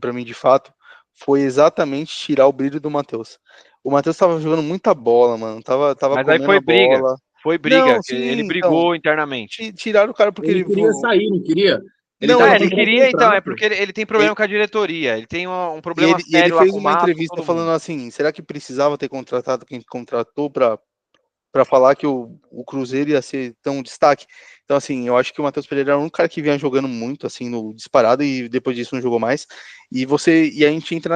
pra mim, de fato, foi exatamente tirar o brilho do Matheus. O Matheus tava jogando muita bola, mano. Tava mas aí foi briga. Bola. Foi briga. Não, sim, ele brigou internamente. Tiraram o cara porque ele queria sair, não queria? Ele queria, então, é porque ele tem problema com a diretoria, ele tem um problema sério. Ele fez uma entrevista falando assim, será que precisava ter contratado quem contratou para falar que o Cruzeiro ia ser tão destaque? Então, assim, eu acho que o Matheus Pereira era um cara que vinha jogando muito, assim, no disparado, e depois disso não jogou mais, e a gente entra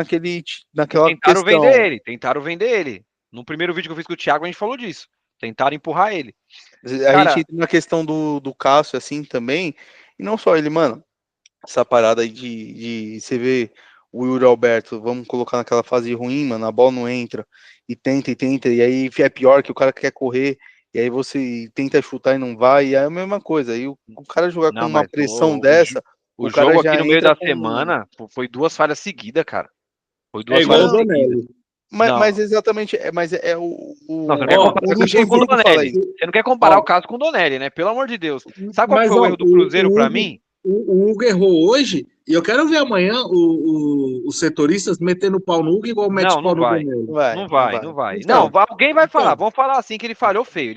naquela Tentaram vender ele. No primeiro vídeo que eu fiz com o Thiago, a gente falou disso. Tentaram empurrar ele. A gente entra na questão do Cássio, assim, também. E não só ele, mano, essa parada aí de você ver o Yuri Alberto, vamos colocar naquela fase ruim, mano, a bola não entra, e tenta, e aí é pior que o cara quer correr, e aí você tenta chutar e não vai, e aí é a mesma coisa, aí o cara jogar com uma pressão dessa... O jogo aqui no meio da semana foi 2 falhas seguidas, cara. Foi 2 falhas seguidas. Mas exatamente, Não, você não quer comparar o caso com o Donelli, né? Pelo amor de Deus. Sabe qual foi o erro do Cruzeiro pra mim? O Hugo errou hoje, e eu quero ver amanhã os setoristas metendo pau no Hugo igual mete pau no Donelli. Não vai. Não, alguém vai falar. Vamos falar assim que ele falhou feio.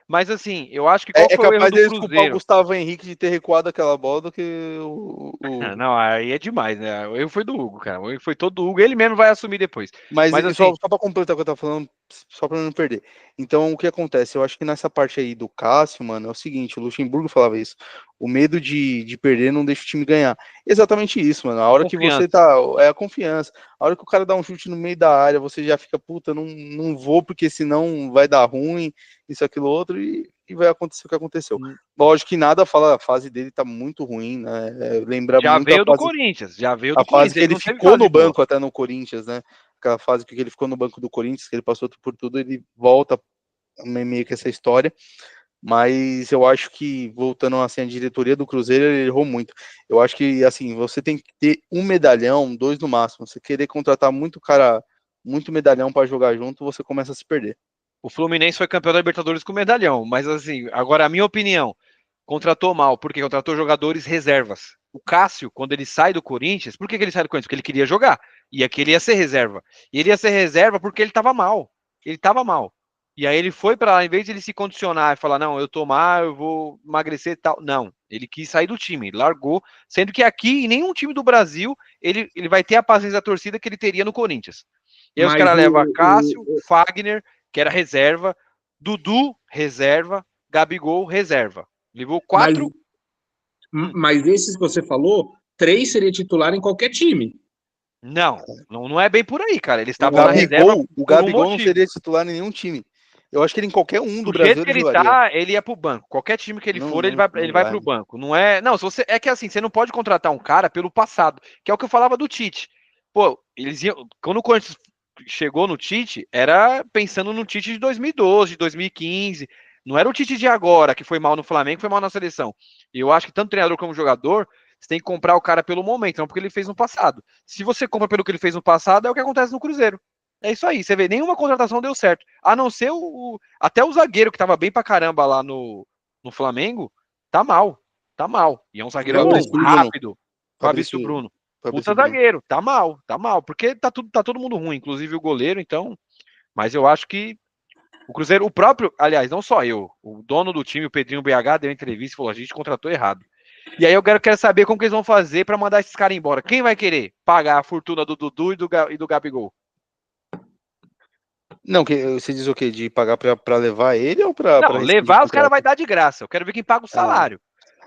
Mas assim, eu acho que qual foi o erro do Cruzeiro? É capaz de desculpar o Gustavo Henrique de ter recuado aquela bola do que o... Não, aí é demais, né? O erro foi do Hugo, cara. O erro foi todo do Hugo, ele mesmo vai assumir depois. Mas assim, só para completar o que eu tava falando, só para não perder. Então, o que acontece? Eu acho que nessa parte aí do Cássio, mano, é o seguinte, o Luxemburgo falava isso. O medo de perder não deixa o time ganhar. Exatamente isso, mano. A hora que você tá... É a confiança. A hora que o cara dá um chute no meio da área, você já fica, puta, não vou, porque senão vai dar ruim, isso, aquilo, outro, e vai acontecer o que aconteceu. Lógico que nada fala, a fase dele tá muito ruim, né? Lembra já muito veio do Corinthians, já veio do Corinthians. A fase que ele ficou no banco até no Corinthians, né? Aquela fase que ele ficou no banco do Corinthians, que ele passou por tudo, ele volta meio que essa história. Mas eu acho que, voltando assim, a diretoria do Cruzeiro, ele errou muito. Eu acho que, assim, você tem que ter um medalhão, 2 no máximo. Você querer contratar muito cara muito medalhão para jogar junto, você começa a se perder. O Fluminense foi campeão da Libertadores com medalhão, mas assim, agora a minha opinião, contratou mal, porque contratou jogadores reservas. O Cássio, quando ele sai do Corinthians, por que ele sai do Corinthians? Porque ele queria jogar, e aqui ele ia ser reserva. E ele ia ser reserva porque ele estava mal. Ele estava mal. E aí ele foi para lá, em vez de ele se condicionar e falar, não, eu tô mal, eu vou emagrecer e tal. Não, ele quis sair do time, ele largou, sendo que aqui, em nenhum time do Brasil, ele vai ter a paciência da torcida que ele teria no Corinthians. E aí os caras levam Cássio, Fagner, que era reserva, Dudu, reserva, Gabigol, reserva. Levou 4. Mas esses que você falou, 3 seria titular em qualquer time. Não é bem por aí, cara. Eles estavam na reserva. O Gabigol não seria titular em nenhum time. Eu acho que ele em qualquer um do Brasil ele jogaria. Ele ia pro banco. Qualquer time que ele for, ele vai pro banco. Não é. Não, se você é que assim, você não pode contratar um cara pelo passado, que é o que eu falava do Tite. Pô, eles iam, quando o Corinthians chegou no Tite, era pensando no Tite de 2012, de 2015. Não era o Tite de agora, que foi mal no Flamengo, foi mal na seleção. E eu acho que tanto treinador como jogador, você tem que comprar o cara pelo momento, não porque ele fez no passado. Se você compra pelo que ele fez no passado, é o que acontece no Cruzeiro. É isso aí, você vê, nenhuma contratação deu certo. A não ser até o zagueiro, que tava bem pra caramba lá no Flamengo, tá mal. Tá mal. E é um zagueiro bom, rápido. Fabrício Bruno. Puta zagueiro, tá mal. Porque tá todo mundo ruim, inclusive o goleiro, então. Mas eu acho que o Cruzeiro, o próprio, aliás, não só eu, o dono do time, o Pedrinho BH, deu entrevista e falou: a gente contratou errado. E aí eu quero saber como que eles vão fazer pra mandar esses caras embora. Quem vai querer pagar a fortuna do Dudu e do Gabigol? Não, você diz o quê? De pagar pra levar ele ou pra... Não, levar os caras vai dar de graça. Eu quero ver quem paga o salário.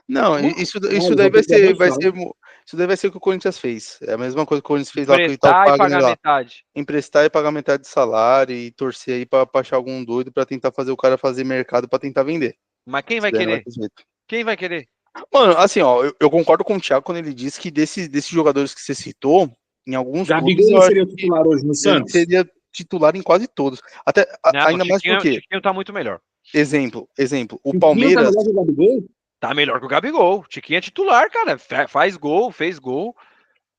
Não, isso daí vai ser isso daí vai ser o que o Corinthians fez. É a mesma coisa que o Corinthians fez lá com o Itaú Emprestar e pagar metade. Emprestar e pagar metade de salário e torcer aí pra achar algum doido pra tentar fazer o cara fazer mercado pra tentar vender. Mas quem vai querer? Quem vai querer? Mano, assim, ó, eu concordo com o Thiago quando ele diz que desses jogadores que você citou, em alguns Gabigol seria titular hoje no Santos? Seria titular em quase todos. Até ainda mais porque o Tiquinho tá muito melhor. Exemplo, o Palmeiras tá melhor que o Gabigol? Tá melhor que o Gabigol. O Tiquinho é titular, cara. Faz gol, fez gol.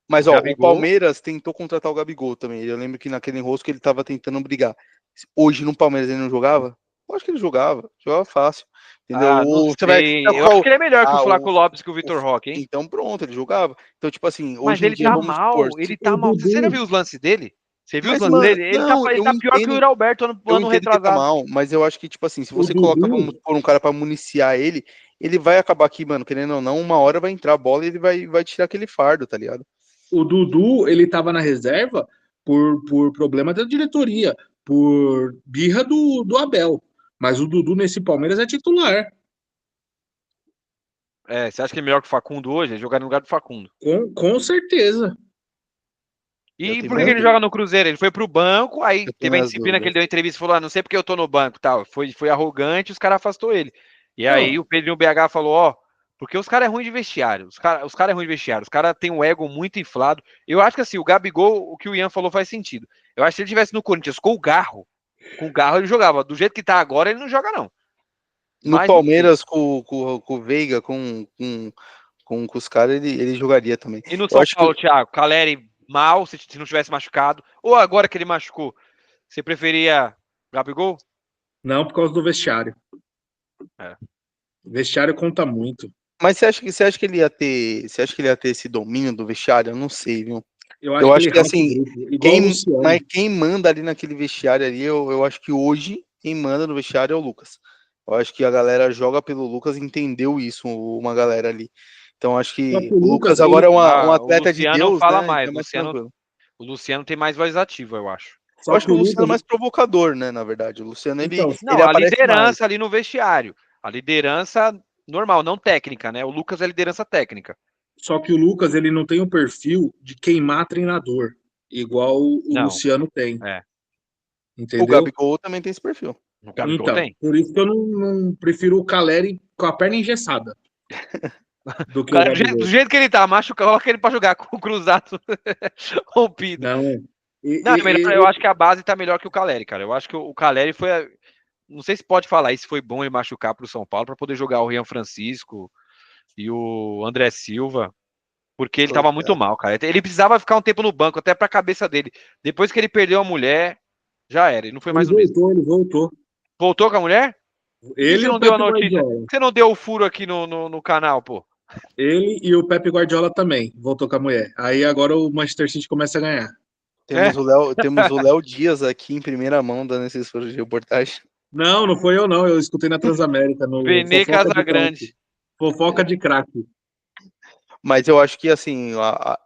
Mas o Palmeiras tentou contratar o Gabigol também. Eu lembro que naquele enrosco ele tava tentando brigar. Hoje no Palmeiras ele não jogava? Eu acho que ele jogava fácil. Entendeu? Eu acho que ele é melhor que o Flaco Lopes, que o Vitor Roque, hein? Então pronto, ele jogava. Então, tipo assim, mas hoje ele tá mal, ele tá mal. Você já viu os lances dele? Você viu os lances dele? Ele tá pior que o Yuri Alberto ano retrasado. Tá mal, mas eu acho que, tipo assim, se você coloca, vamos pôr um cara pra municiar ele vai acabar aqui, mano, querendo ou não, uma hora vai entrar a bola e ele vai tirar aquele fardo, tá ligado? O Dudu, ele tava na reserva por problema da diretoria, por birra do Abel. Mas o Dudu nesse Palmeiras é titular. Você acha que é melhor que o Facundo hoje? Jogar no lugar do Facundo? Com certeza. E por que ele joga no Cruzeiro? Ele foi pro banco, aí teve a disciplina que ele deu entrevista e falou: não sei porque eu tô no banco, tal. Foi arrogante, os caras afastou ele. E aí o Pedrinho BH falou: porque os caras é ruim de vestiário. Os caras é ruim de vestiário. Os caras têm um ego muito inflado. Eu acho que assim, o Gabigol, o que o Ian falou faz sentido. Eu acho que se ele tivesse no Corinthians com o Garro ele jogava. Do jeito que tá agora, ele não joga, não. No Palmeiras, com o Veiga, com os caras, ele jogaria também. E no São Paulo, Thiago, Caleri mal, se não tivesse machucado, ou agora que ele machucou, você preferia Gabigol? Não, por causa do vestiário. O vestiário conta muito. Mas você acha que ele ia ter esse domínio do vestiário? Eu não sei, viu? Eu acho que assim, quem manda ali naquele vestiário ali, eu acho que hoje quem manda no vestiário é o Lucas. Eu acho que a galera joga pelo Lucas, entendeu isso, uma galera ali. Então acho que o Lucas agora é um atleta de Deus, não fala né? mais. O Luciano tem mais voz ativa, eu acho. Eu acho que o Luciano é mais provocador, né, na verdade. O Luciano, ele a liderança ali no vestiário. A liderança normal, não técnica, né? O Lucas é liderança técnica. Só que o Lucas, ele não tem o perfil de queimar treinador, igual o Luciano tem. Entendeu? O Gabigol também tem esse perfil. O Gabigol tem. Por isso que eu não prefiro o Caleri com a perna engessada. Do jeito que ele tá, machuca, coloca ele pra jogar com o cruzado rompido. Eu acho que a base tá melhor que o Caleri, cara. Eu acho que o Caleri foi... Não sei se pode falar isso, foi bom ele machucar pro São Paulo pra poder jogar o Rian Francisco e o André Silva. Porque ele tava muito mal, cara. Ele precisava ficar um tempo no banco, até pra cabeça dele. Depois que ele perdeu a mulher, já era. Ele não foi mais o mesmo. Ele voltou. Voltou com a mulher? Ele você e não o deu a Pepe notícia? Guardiola. Você não deu o furo aqui no canal, pô? Ele e o Pepe Guardiola também voltou com a mulher. Aí agora o Manchester City começa a ganhar. Temos o Léo Dias aqui em primeira mão dando esses furos de reportagem. Não foi eu não. Eu escutei na Transamérica. No Vene Casagrande. Fofoca de craque. Mas eu acho que, assim,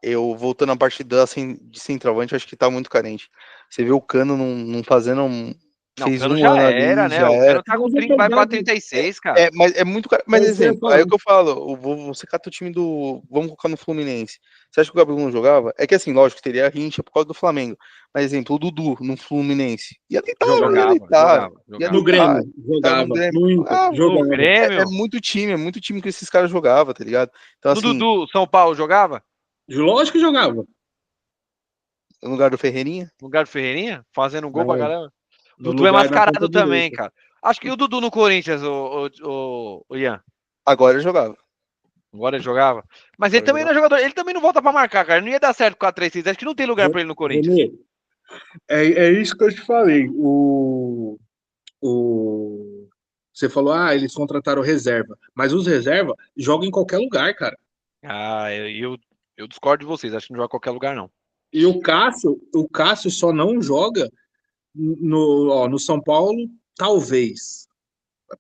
eu voltando à parte de centroavante, eu acho que tá muito carente. Você vê o Cano não fazendo Não, fez o Cano um já ano era, ali, né? já O era. Cano tá com 30, vai pra 36, cara. Mas é muito. Mas, É exemplo, aí é o que eu falo. Você cata o time do. Vamos colocar no Fluminense. Você acha que o Gabriel não jogava? É que, assim, lógico, teria a rincha por causa do Flamengo. Mas, exemplo, o Dudu no Fluminense. Ia tentar, jogava. No Grêmio, jogava. No Inter, jogava. No Grêmio. É muito time que esses caras jogavam, tá ligado? Então, no assim, Dudu, São Paulo jogava? Lógico que jogava. No lugar do Ferreirinha? No lugar do Ferreirinha? Fazendo um gol pra caramba. Dudu é mascarado também, cara. Acho que o Dudu no Corinthians, o Ian. Agora ele jogava. Agora ele jogava. Mas ele também não é jogador. Ele também não volta pra marcar, cara. Não ia dar certo com a 4-3-3. Acho que não tem lugar pra ele no Corinthians. É isso que eu te falei. Você falou, eles contrataram reserva. Mas os reserva jogam em qualquer lugar, cara. Eu discordo de vocês. Acho que não joga em qualquer lugar, não. E o Cássio só não joga no São Paulo, talvez.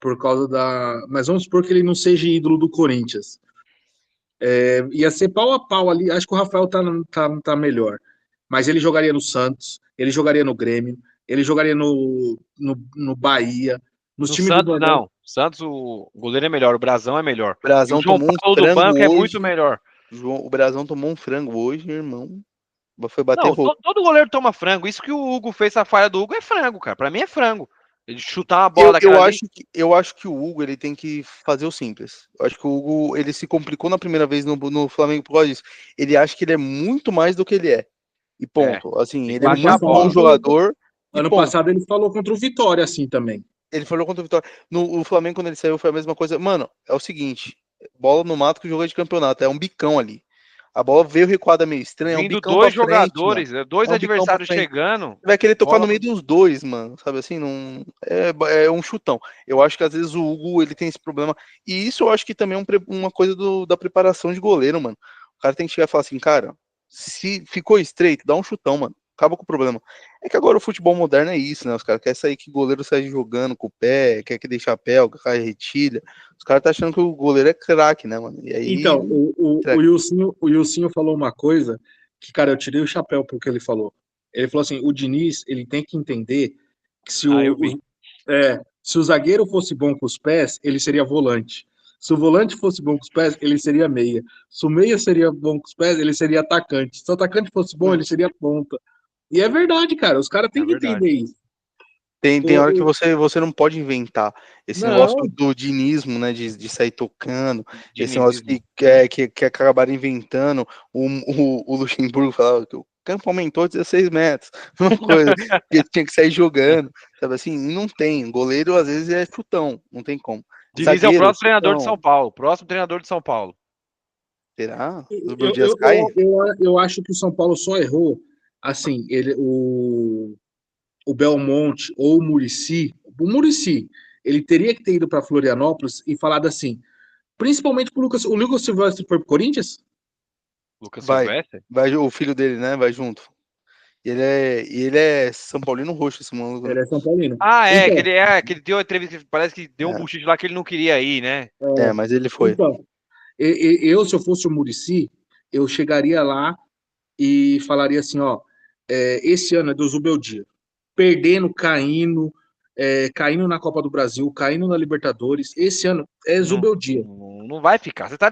Por causa da. Mas vamos supor que ele não seja ídolo do Corinthians. Ia ser pau a pau ali. Acho que o Rafael tá melhor. Mas ele jogaria no Santos, ele jogaria no Grêmio, ele jogaria no Bahia. No Santos, não. Santos, o goleiro é melhor, o Brasão é melhor. O Brasão tomou um frango do banco hoje, é muito melhor. O Brasão tomou um frango hoje, irmão. Foi bater roupa. Todo goleiro toma frango. Isso que o Hugo fez, a falha do Hugo é frango, cara. Pra mim é frango. Ele chutar uma bola eu acho que o Hugo ele tem que fazer o simples. Eu acho que o Hugo ele se complicou na primeira vez no Flamengo por causa disso. Ele acha que ele é muito mais do que ele é. E ponto. Assim, ele é muito bom jogador. Ano passado ele falou contra o Vitória assim também. Ele falou contra o Vitória. No Flamengo, quando ele saiu, foi a mesma coisa. Mano, é o seguinte: bola no mato que jogo de campeonato. É um bicão ali. A bola veio recuada meio estranha. Vindo dois jogadores, dois adversários chegando. Vai querer tocar no meio dos dois, mano. Sabe assim? Não é um chutão. Eu acho que às vezes o Hugo ele tem esse problema. E isso eu acho que também é uma coisa da preparação de goleiro, mano. O cara tem que chegar e falar assim, cara, se ficou estreito, dá um chutão, mano. Acaba com o problema. É que agora o futebol moderno é isso, né? Os caras querem sair que o goleiro sai jogando com o pé, quer que dê chapéu, que cai retilha. Os caras tá achando que o goleiro é craque, né, mano? E aí, então, o Ilcinho falou uma coisa que, cara, eu tirei o chapéu porque ele falou. Ele falou assim, o Diniz, ele tem que entender que se o zagueiro fosse bom com os pés, ele seria volante. Se o volante fosse bom com os pés, ele seria meia. Se o meia seria bom com os pés, ele seria atacante. Se o atacante fosse bom, ele seria ponta. E é verdade, cara. Os caras têm que entender isso. Tem hora que você não pode inventar esse negócio do dinismo, né? De sair tocando. Esse negócio que acabaram inventando. O Luxemburgo falava que o campo aumentou 16 metros. Uma coisa que tinha que sair jogando. Sabe assim? Não tem. Goleiro, às vezes, é chutão. Não tem como. Diniz é o próximo treinador de São Paulo. Próximo treinador de São Paulo. Será? Eu acho que o São Paulo só errou. Assim, o Belmonte ou o Muricy, ele teria que ter ido para Florianópolis e falado assim, principalmente pro Lucas. O Lucas Silvestre foi pro Corinthians? Lucas Silvestre? Vai, o filho dele, né? Vai junto. Ele é São Paulino roxo, esse maluco. Ele é São Paulino. Então, que ele deu a entrevista, parece que deu um buchicho lá que ele não queria ir, né? Mas ele foi. Então, se eu fosse o Muricy, eu chegaria lá e falaria assim, esse ano é do Zubeldia. Perdendo, caindo na Copa do Brasil, caindo na Libertadores. Esse ano é Zubeldia. Não vai ficar. Você tá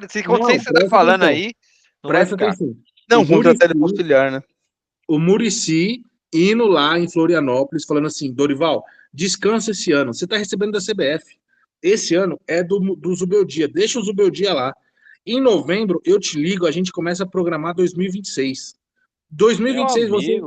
falando aí, não presta vai ficar. atenção. Não, contratar ele auxiliar, né? O Muricy indo lá em Florianópolis, falando assim, Dorival, descansa esse ano. Você tá recebendo da CBF. Esse ano é do Zubeldia. Deixa o Zubeldia lá. Em novembro, eu te ligo, a gente começa a programar 2026. 2026 você...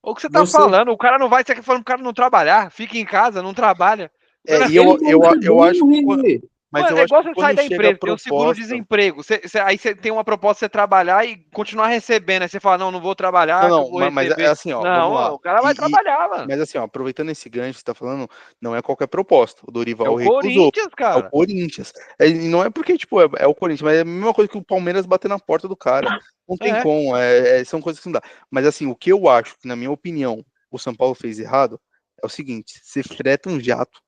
O que você tá falando? O cara não vai, você quer falando pro cara não trabalhar, fica em casa, não trabalha. Eu acho que Mas Mano, eu é acho igual que você sair quando da chega a empresa, tem o proposta, seguro-desemprego. Aí você tem uma proposta de você trabalhar e continuar recebendo. Aí você fala, não vou trabalhar, que eu não, vou mas é receber. assim, ó, Não, vamos lá. o cara vai trabalhar, mano. Mas assim, ó, aproveitando esse gancho que você tá falando, não é qualquer proposta. O É Dorival o recusou. Corinthians, É o cara. Corinthians. E não é porque, tipo, é o Corinthians, mas é a mesma coisa que o Palmeiras bater na porta do cara. Não tem É. como, são coisas que não dá. Mas assim, o que eu acho que, na minha opinião, o São Paulo fez errado é o seguinte: você freta um jato.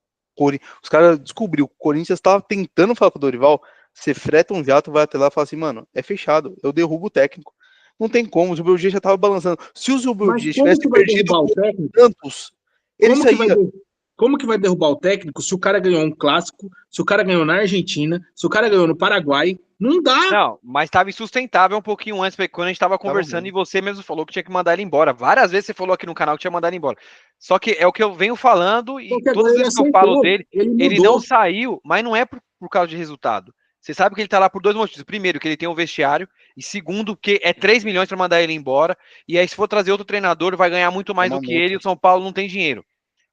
Os caras descobriu que o Corinthians tava tentando falar com o Dorival, você freta um jato, vai até lá e fala assim, mano, é fechado, eu derrubo o técnico. Não tem como, o Zubeldia já tava balançando. Se o Mas Zubeldia como tivesse que vai perdido derrubar o o técnico? Santos, ele Como que vai, saía. como que vai derrubar o técnico se o cara ganhou um clássico, se o cara ganhou na Argentina, se o cara ganhou no Paraguai? Não dá. Não, mas estava insustentável um pouquinho antes, porque quando a gente estava Tava conversando ruim. e você mesmo falou que tinha que mandar ele embora. Várias vezes você falou aqui no canal que tinha que mandar ele embora. Só que é o que eu venho falando e Porque todas agora as ele vezes que eu falo aceitou, dele, ele ele não mudou. saiu, mas não é por causa de resultado. Você sabe que ele tá lá por dois motivos. Primeiro, que ele tem um vestiário. E segundo, que é 3 milhões para mandar ele embora. E aí, se for trazer outro treinador, vai ganhar muito É mais uma do que ele e multa. o São Paulo não tem dinheiro.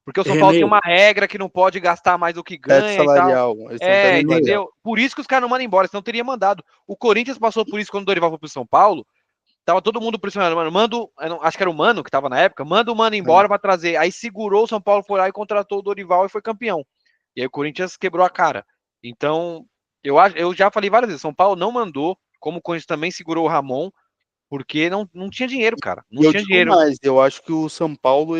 Porque o São Paulo tem Renê, uma regra que não pode gastar mais do que Teto ganha e tal. salarial. Eles têm um teto É, Renê, salarial. entendeu? Por isso que os caras não mandam embora, senão teria mandado. O Corinthians passou por isso quando o Dorival foi pro São Paulo. Tava todo mundo pressionando, mano. Acho que era o Mano que tava na época. Manda o Mano É. embora pra trazer. Aí segurou o São Paulo, foi lá e contratou o Dorival e foi campeão. E aí o Corinthians quebrou a cara. Então, eu já falei várias vezes, São Paulo não mandou, como o Corinthians também segurou o Ramon, porque não tinha dinheiro, cara. E Não eu tinha digo dinheiro. mais, eu acho que o São Paulo,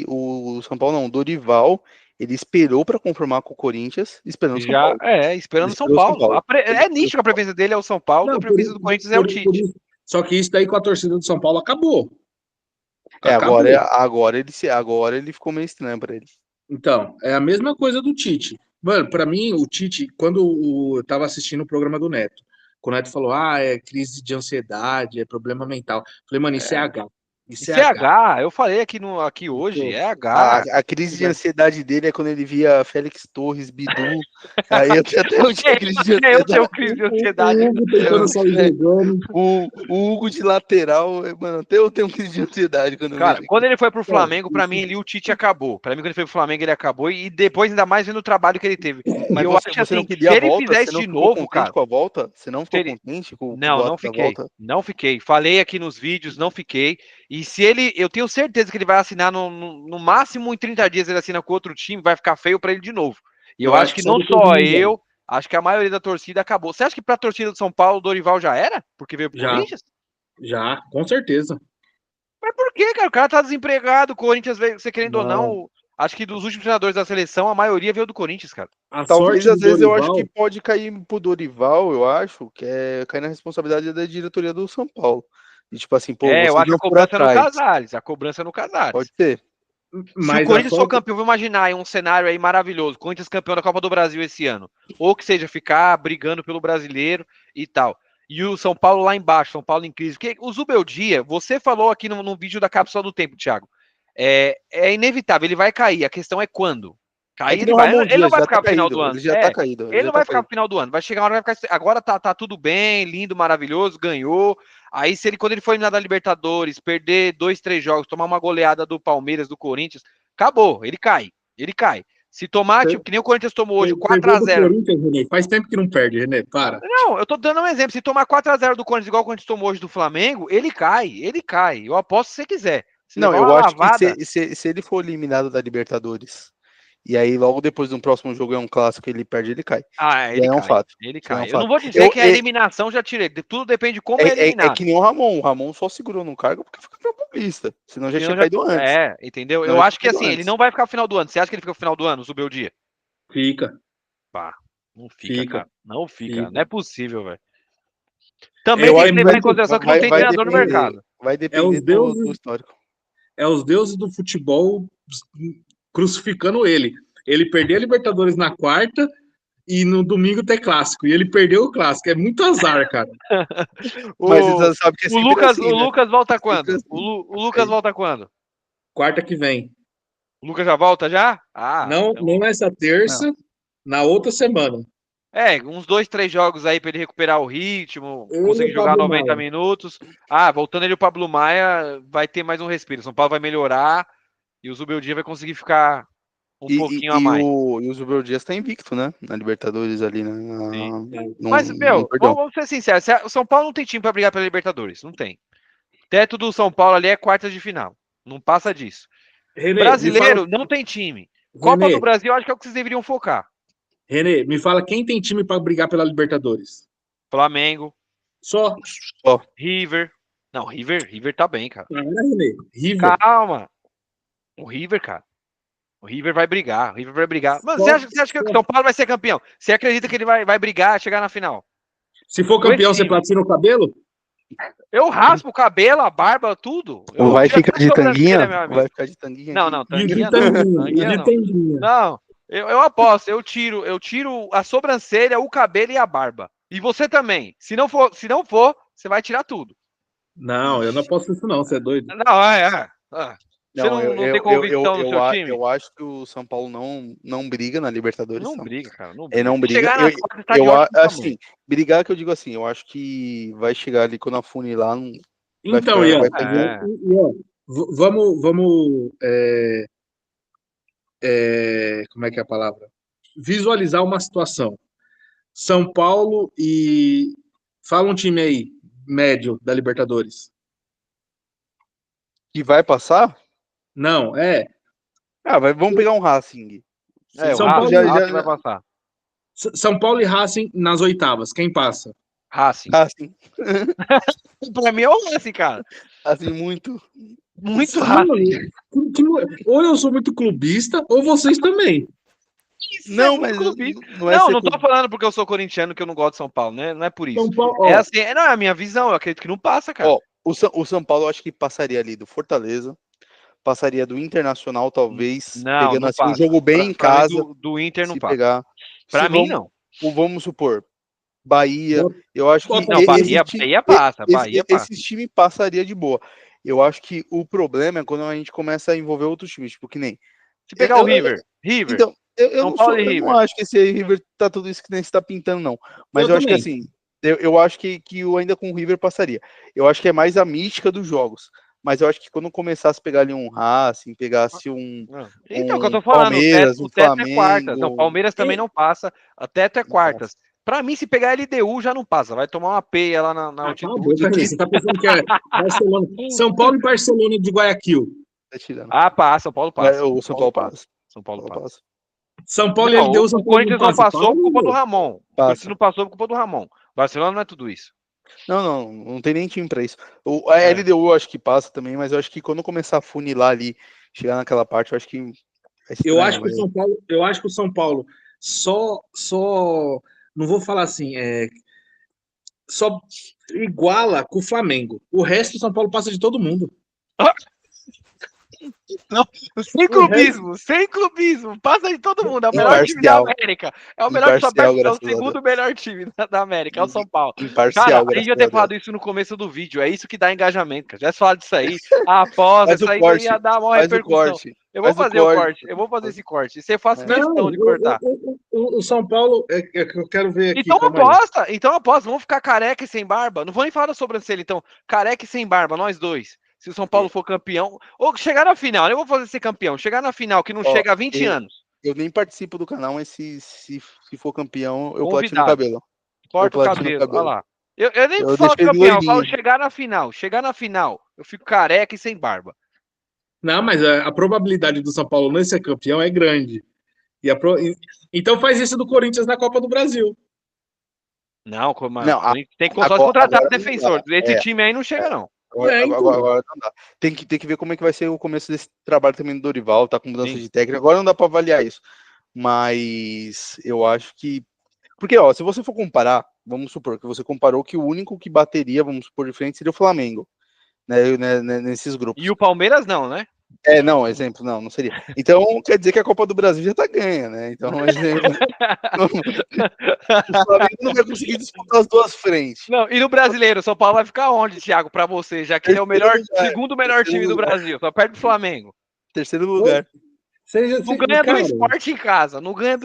o São Paulo não, o Dorival, ele esperou para conformar com o Corinthians, esperando o São Já Paulo. Ele esperando o São esperou o São Paulo. Paulo. Ele É esperou o nítido que a São Paulo. preferência dele é o São Paulo e a não, preferência do Corinthians é o por Tite. isso. Só que isso daí com a torcida do São Paulo acabou. Agora, Acabou. agora ele ficou meio estranho para ele. Então, é a mesma coisa do Tite. Mano, pra mim, o Tite, quando eu tava assistindo o programa do Neto, quando o Neto falou, é crise de ansiedade, é problema mental. Falei, mano, isso é H. Isso é Isso é H. H, eu falei aqui hoje, é A, H. a crise de ansiedade dele é quando ele via Félix Torres, Bidu. Aí eu até eu tinha crise de Eu tenho ansiedade. crise de O ansiedade. Hugo tentando sair jogando. O Hugo de lateral, mano, até eu tenho crise de ansiedade quando eu Cara, vejo quando ele foi pro Cara, Flamengo, pra mim ali o Tite acabou. Pra mim, quando ele foi pro Flamengo, ele acabou. E depois, ainda mais vendo o trabalho que ele teve. E Mas eu acho você não assim, queria se a ele volta? fizer Você isso não de ficou novo, contente cara. com a volta? Você não ficou se ele- contente com o Não, não boato da fiquei. volta? Não fiquei. Falei aqui nos vídeos, não fiquei. E se ele. Eu tenho certeza que ele vai assinar no máximo em 30 dias, ele assina com outro time, vai ficar feio pra ele de novo. E eu eu acho acho que que só não depois do só Mundial. eu, acho que a maioria da torcida acabou. Você acha que pra torcida do São Paulo, o Dorival já era? Porque veio pro Já, Corinthians? já, com certeza. Mas por quê, cara? O cara tá desempregado, o Corinthians veio, você querendo ou Não. não, acho que dos últimos treinadores da seleção, a maioria veio do Corinthians, cara. A Talvez, sorte às do vezes, eu acho que Dorival, pode cair pro Dorival, eu acho, que é cair na responsabilidade da diretoria do São Paulo. E tipo assim, pô, É, eu vocês acho que não a foram cobrança é no atrás. Casares, a cobrança é no Pode Casares. ser. Se o mas a Corinthians for sorte. campeão, vou imaginar aí um cenário aí maravilhoso, Corinthians campeão da Copa do Brasil esse ano. Ou que seja, ficar brigando pelo brasileiro e tal. E o São Paulo lá embaixo, São Paulo em crise. Porque o Zubeldia, você falou aqui no vídeo da Cápsula do Tempo, Thiago. É inevitável, ele vai cair. A questão é quando. É Cair que ele nem o vai. Ramon Ele não Dias, vai já ficar tá pro final do caído. ano. Ele já tá caído. Ele Ele já não tá vai ficar caído. pro final do ano. Vai chegar uma hora que vai ficar. Agora tá tudo bem, lindo, maravilhoso, ganhou. Aí, quando ele for eliminado da Libertadores, perder 2, 3 jogos, tomar uma goleada do Palmeiras, do Corinthians, acabou. Ele cai. Ele cai. Se tomar, tipo, que nem o Corinthians tomou hoje, Perdeu do 4-0. Corinthians, René. Faz tempo que não perde, René. Para. Não, eu tô dando um exemplo. Se tomar 4-0 do Corinthians, igual o Corinthians tomou hoje do Flamengo, ele cai. Ele cai. Eu aposto se você quiser. Se Não, levar eu uma acho que lavada. se ele for eliminado da Libertadores, e aí logo depois do próximo jogo é um clássico, ele perde, ele cai. Ah, Isso ele é um cai. fato. Ele Isso é um cai. Eu não fato. vou dizer que a eliminação já tirei. Tudo depende de como é É eliminado. que nem o Ramon. O Ramon só segurou no cargo porque foi campeão paulista. Senão já tinha caído antes. Entendeu? Senão Eu já acho tinha que caído assim, ele antes. não vai ficar no final do ano. Você acha que ele fica no final do ano, subiu o dia? Fica, Pá, não fica, fica, cara. Não fica. Não fica. é possível, velho. Também É, tem é que levar em muito. consideração que não tem Vai treinador no depender. mercado. Vai É depender os do deuses, histórico. é os deuses do futebol crucificando ele. Ele perdeu a Libertadores na quarta e no domingo tem clássico. E ele perdeu o clássico. É muito azar, cara. Mas você O, sabe que é o sempre Lucas, assim, o né? Lucas volta É sempre quando? assim. O Lucas volta quando? Quarta que vem. O Lucas já volta já? Ah, Não, então. não essa Não. terça, na outra semana. Uns 2, 3 jogos aí pra ele recuperar o ritmo, Ele e conseguir o jogar Pablo 90 Maia. minutos. Voltando ele o Pablo Maia, vai ter mais um respiro. São Paulo vai melhorar e o Zubeldia vai conseguir ficar um pouquinho a mais. E o Zubel Dias tá invicto, né? Na Libertadores ali, né? Mas, meu, vamos ser sinceros. O São Paulo não tem time pra brigar pela Libertadores. Não tem. Teto do São Paulo ali é quartas de final. Não passa disso. René, Brasileiro não tem time. Copa do Brasil, acho que é o que vocês deveriam focar. René, me fala quem tem time pra brigar pela Libertadores. Flamengo. Só. River. Não, River tá bem, cara. Não, René. River. Calma. O River, cara. O River vai brigar. Mano, você acha que o São Paulo vai ser campeão? Você acredita que ele vai brigar, chegar na final? Se for campeão, você platina o cabelo? Eu raspo o cabelo, a barba, tudo. Vai ficar de tanguinha? Vai ficar de tanguinha? Não, tanguinha não. Não, eu aposto, eu tiro a sobrancelha, o cabelo e a barba. E você também. Se não for, você vai tirar tudo. Não, eu não aposto isso não, você é doido. Não, você não tem convicção no seu time? Eu acho que o São Paulo não briga na Libertadores. Não briga, cara. Ele não briga. Assim, brigar que eu digo assim, eu acho que vai chegar ali quando afunilar. Então, Ian, vamos como é que é a palavra? Visualizar uma situação. São Paulo e... Fala um time aí, médio, da Libertadores. Que vai passar? Não, vamos pegar um Racing. São Paulo já vai passar. São Paulo e Racing nas oitavas. Quem passa? Racing. Pra mim é o Racing, cara. Racing muito Racing. Ou eu sou muito clubista, ou vocês também. Não, mas não tô falando porque eu sou corintiano que eu não gosto de São Paulo, né? Não é por isso. É assim, não é a minha visão, eu acredito que não passa, cara. O São Paulo eu acho que passaria ali do Fortaleza, passaria do Internacional, talvez, pegando assim, um jogo bem em casa. Do Inter não se passa. Pegar. Pra mim, não. Vamos supor, Bahia, eu acho que... Não, Bahia passa. Esse time passaria de boa. Eu acho que o problema é quando a gente começa a envolver outros times, tipo que nem... Se pegar o River. Então, eu não acho que esse River tá tudo isso que nem você tá pintando, não. Mas eu acho que assim, eu acho que ainda com o River passaria. Eu acho que é mais a mística dos jogos. Mas eu acho que quando começasse a pegar ali um Racing, pegasse então, que eu tô falando, Palmeiras, o teto é quartas. Não, Palmeiras também não passa, a teto é quartas. Pra mim, se pegar LDU, já não passa. Vai tomar uma peia lá na altitude. Você tá pensando que é Barcelona. São Paulo e Barcelona de Guayaquil. Passa, São Paulo passa. O São Paulo passa. São Paulo passa. São Paulo e LDU, o Corinthians não passou por culpa do Ramon. O Corinthians não passou por culpa do Ramon. Barcelona não é tudo isso. Não tem nem time pra isso. A LDU eu acho que passa também, mas eu acho que quando começar a funilar ali, chegar naquela parte, eu acho que eu acho que o São Paulo só não vou falar assim, só iguala com o Flamengo. O resto do São Paulo passa de todo mundo. Não, sem clubismo, passa de todo mundo. É o melhor time da América. É o melhor time, é o segundo melhor time da América, é o São Paulo. Cara, a gente já ter falado isso no começo do vídeo, é isso que dá engajamento, cara. Já se falar disso aí, após isso aí ia dar uma repercussão. Eu vou fazer o corte, eu vou fazer esse corte. Você faz questão de cortar. O São Paulo, eu quero ver aqui. Então aposta, vamos ficar careca e sem barba. Não vou nem falar da sobrancelha, então. Careca e sem barba, nós dois. Se o São Paulo for campeão, ou chegar na final, eu vou fazer ser campeão, chegar na final, que não chega há 20 anos. Eu nem participo do canal, mas se for campeão, eu platino o cabelo. Corta o cabelo, olha lá. Eu nem falo campeão, eu falo chegar na final, eu fico careca e sem barba. Não, mas a probabilidade do São Paulo não ser campeão é grande. Então faz isso do Corinthians na Copa do Brasil. Não, tem que contratar defensor. Esse time aí não chega, não. Agora não dá. Tem que ver como é que vai ser o começo desse trabalho também do Dorival, tá com mudança de técnica. Agora não dá para avaliar isso. Mas eu acho que... Porque, se você for comparar, vamos supor que você comparou que o único que bateria, vamos supor, de frente seria o Flamengo, né, nesses grupos. E o Palmeiras não, né? Exemplo, não seria. Então, quer dizer que a Copa do Brasil já tá ganha, né? Então, o Flamengo não vai conseguir disputar as duas frentes. Não, e no brasileiro, o São Paulo vai ficar onde, Thiago, pra você, já que ele é o segundo melhor time do Brasil, só perto do Flamengo. Terceiro lugar. Não ganha do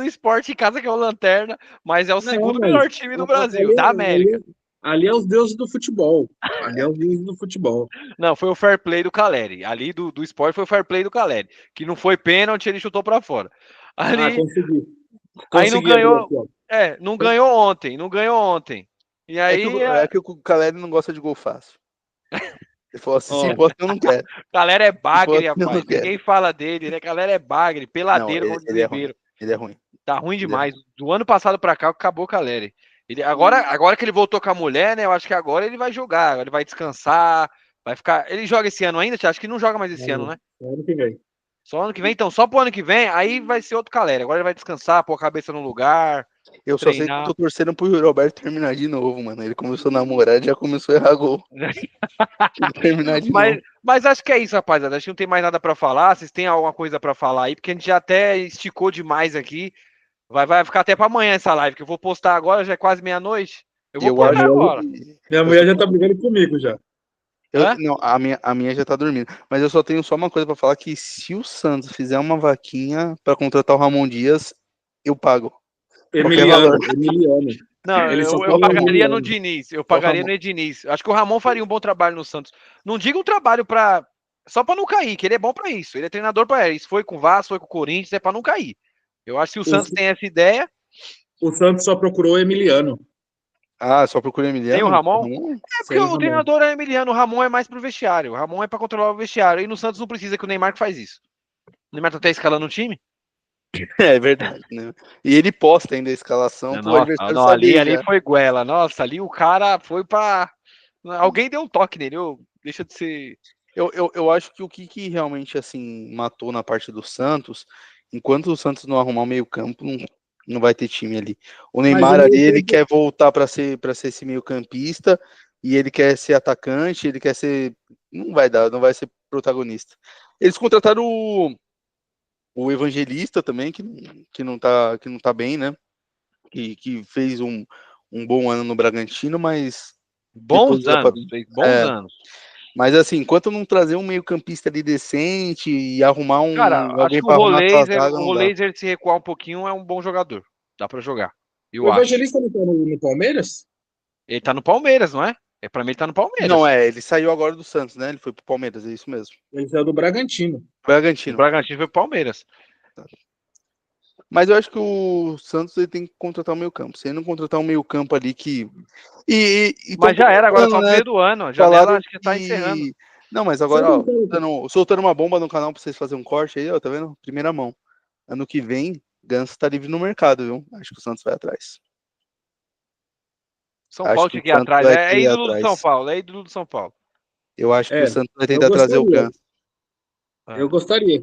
Sport em casa, que é o Lanterna, mas é o segundo melhor time do Brasil, da América. Ali é os deuses do futebol. Ali é o juiz do futebol. Não, foi o fair play do Caleri. Ali do esporte foi o fair play do Caleri. Que não foi pênalti, ele chutou pra fora. Ali, Consegui. aí não Consegui abrir ganhou. aqui, ó. Não ganhou ontem. Não ganhou ontem. E aí. É que o Caleri não gosta de gol fácil. Ele falou assim: se Ó. for, eu não quero. Caleri é bagre, Eu não rapaz. quero. Ninguém fala dele, né? Caleri é bagre, Não, peladeiro, gol de ele é ruim. Ribeiro. Ele é ruim. Tá ruim Ele é demais. Do ano passado pra cá, acabou o Caleri. Agora que ele voltou com a mulher, né? Eu acho que agora ele vai jogar. Agora ele vai descansar. Vai ficar. Ele joga esse ano ainda? Acho que não joga mais esse ano, né? Ano que vem. Só ano que vem? Então, só pro ano que vem, aí vai ser outro Caleri. Agora ele vai descansar, pôr a cabeça no lugar. Eu só sei que eu tô torcendo pro Roberto terminar de novo, mano. Ele começou a namorar e já começou a errar gol. Terminar de novo. Mas acho que é isso, rapaziada. Acho que não tem mais nada pra falar. Vocês têm alguma coisa pra falar aí? Porque a gente já até esticou demais aqui. Vai ficar até pra amanhã essa live, que eu vou postar agora, já é quase meia-noite. Eu vou postar agora. Minha mulher já tá brigando comigo já. Não, a minha já tá dormindo. Mas eu só tenho só uma coisa pra falar, que se o Santos fizer uma vaquinha pra contratar o Ramon Dias, eu pago. Emiliano. Não, eu pagaria no Diniz. Eu pagaria no Ediniz. Acho que o Ramon faria um bom trabalho no Santos. Não diga um trabalho só pra não cair, que ele é bom pra isso. Ele é treinador pra isso. Foi com o Vasco, foi com o Corinthians, é pra não cair. Eu acho que o Santos tem essa ideia. O Santos só procurou o Emiliano. Ah, só procura Emiliano? Tem o Ramon? É porque o treinador é Emiliano, o Ramon é mais pro vestiário. O Ramon é pra controlar o vestiário. E no Santos não precisa, que o Neymar que faz isso. O Neymar tá até escalando o time? É verdade, né? E ele posta ainda a escalação pro adversário saber. Ali foi goela. Nossa, ali o cara foi pra... Alguém deu um toque nele. Deixa de ser... Eu acho que o que realmente, assim, matou na parte do Santos, enquanto o Santos não arrumar o meio campo, não vai ter time ali. O Neymar ali, ele quer voltar para ser esse meio campista, e ele quer ser atacante, ele quer ser... Não vai ser protagonista. Eles contrataram o Evangelista também, que não tá bem, né? Que fez um bom ano no Bragantino, mas... Bons anos. Mas assim, enquanto não trazer um meio campista ali decente e arrumar alguém para arrumar a zaga, o Roleiser, se recuar um pouquinho, é um bom jogador. Dá para jogar. O Evangelista não tá no Palmeiras? Ele tá no Palmeiras, não é? Pra mim ele tá no Palmeiras. Não, ele saiu agora do Santos, né? Ele foi pro Palmeiras, é isso mesmo. Ele saiu do Bragantino. O Bragantino foi pro Palmeiras. Mas eu acho que o Santos ele tem que contratar o meio campo. Se ele não contratar um meio campo ali que... Mas já era, agora só no meio do ano. A janela acho que tá encerrando. Não, mas agora, soltando uma bomba no canal pra vocês fazerem um corte aí, ó, tá vendo? Primeira mão. Ano que vem, Ganso tá livre no mercado, viu? Acho que o Santos vai atrás. São Paulo tinha que ir atrás. É ídolo do São Paulo, é ídolo do São Paulo. Eu acho que o Santos vai tentar trazer o Ganso. Eu gostaria.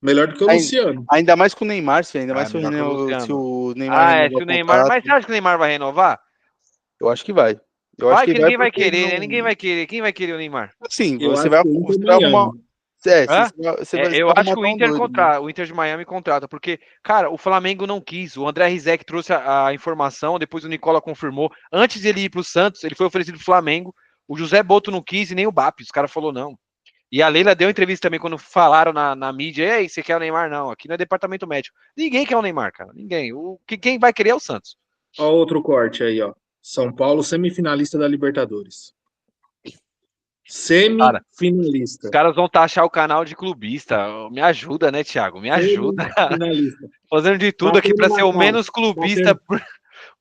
Melhor do que o Luciano. Ainda mais com o Neymar, ainda mais se o Neymar. Se o Neymar. Mas você acha que o Neymar vai renovar? Eu acho que vai. Ninguém vai querer, né? Ninguém vai querer. Quem vai querer o Neymar? Sim, você vai arrumar. Eu acho que o Inter contrata, o Inter de Miami contrata, porque, cara, o Flamengo não quis. O André Rizek trouxe a informação, depois o Nicola confirmou. Antes de ele ir pro Santos, ele foi oferecido pro Flamengo. O José Boto não quis e nem o BAP. Os caras falaram não. E a Leila deu entrevista também quando falaram na mídia: ei, você quer o Neymar? Não, aqui não é departamento médico. Ninguém quer o Neymar, cara. Ninguém. Quem vai querer é o Santos. Ó, outro corte aí, ó. São Paulo, semifinalista da Libertadores. Semifinalista. Os caras vão taxar o canal de clubista. Me ajuda, né, Thiago? Me ajuda. Fazendo de tudo aqui para ser o menos clubista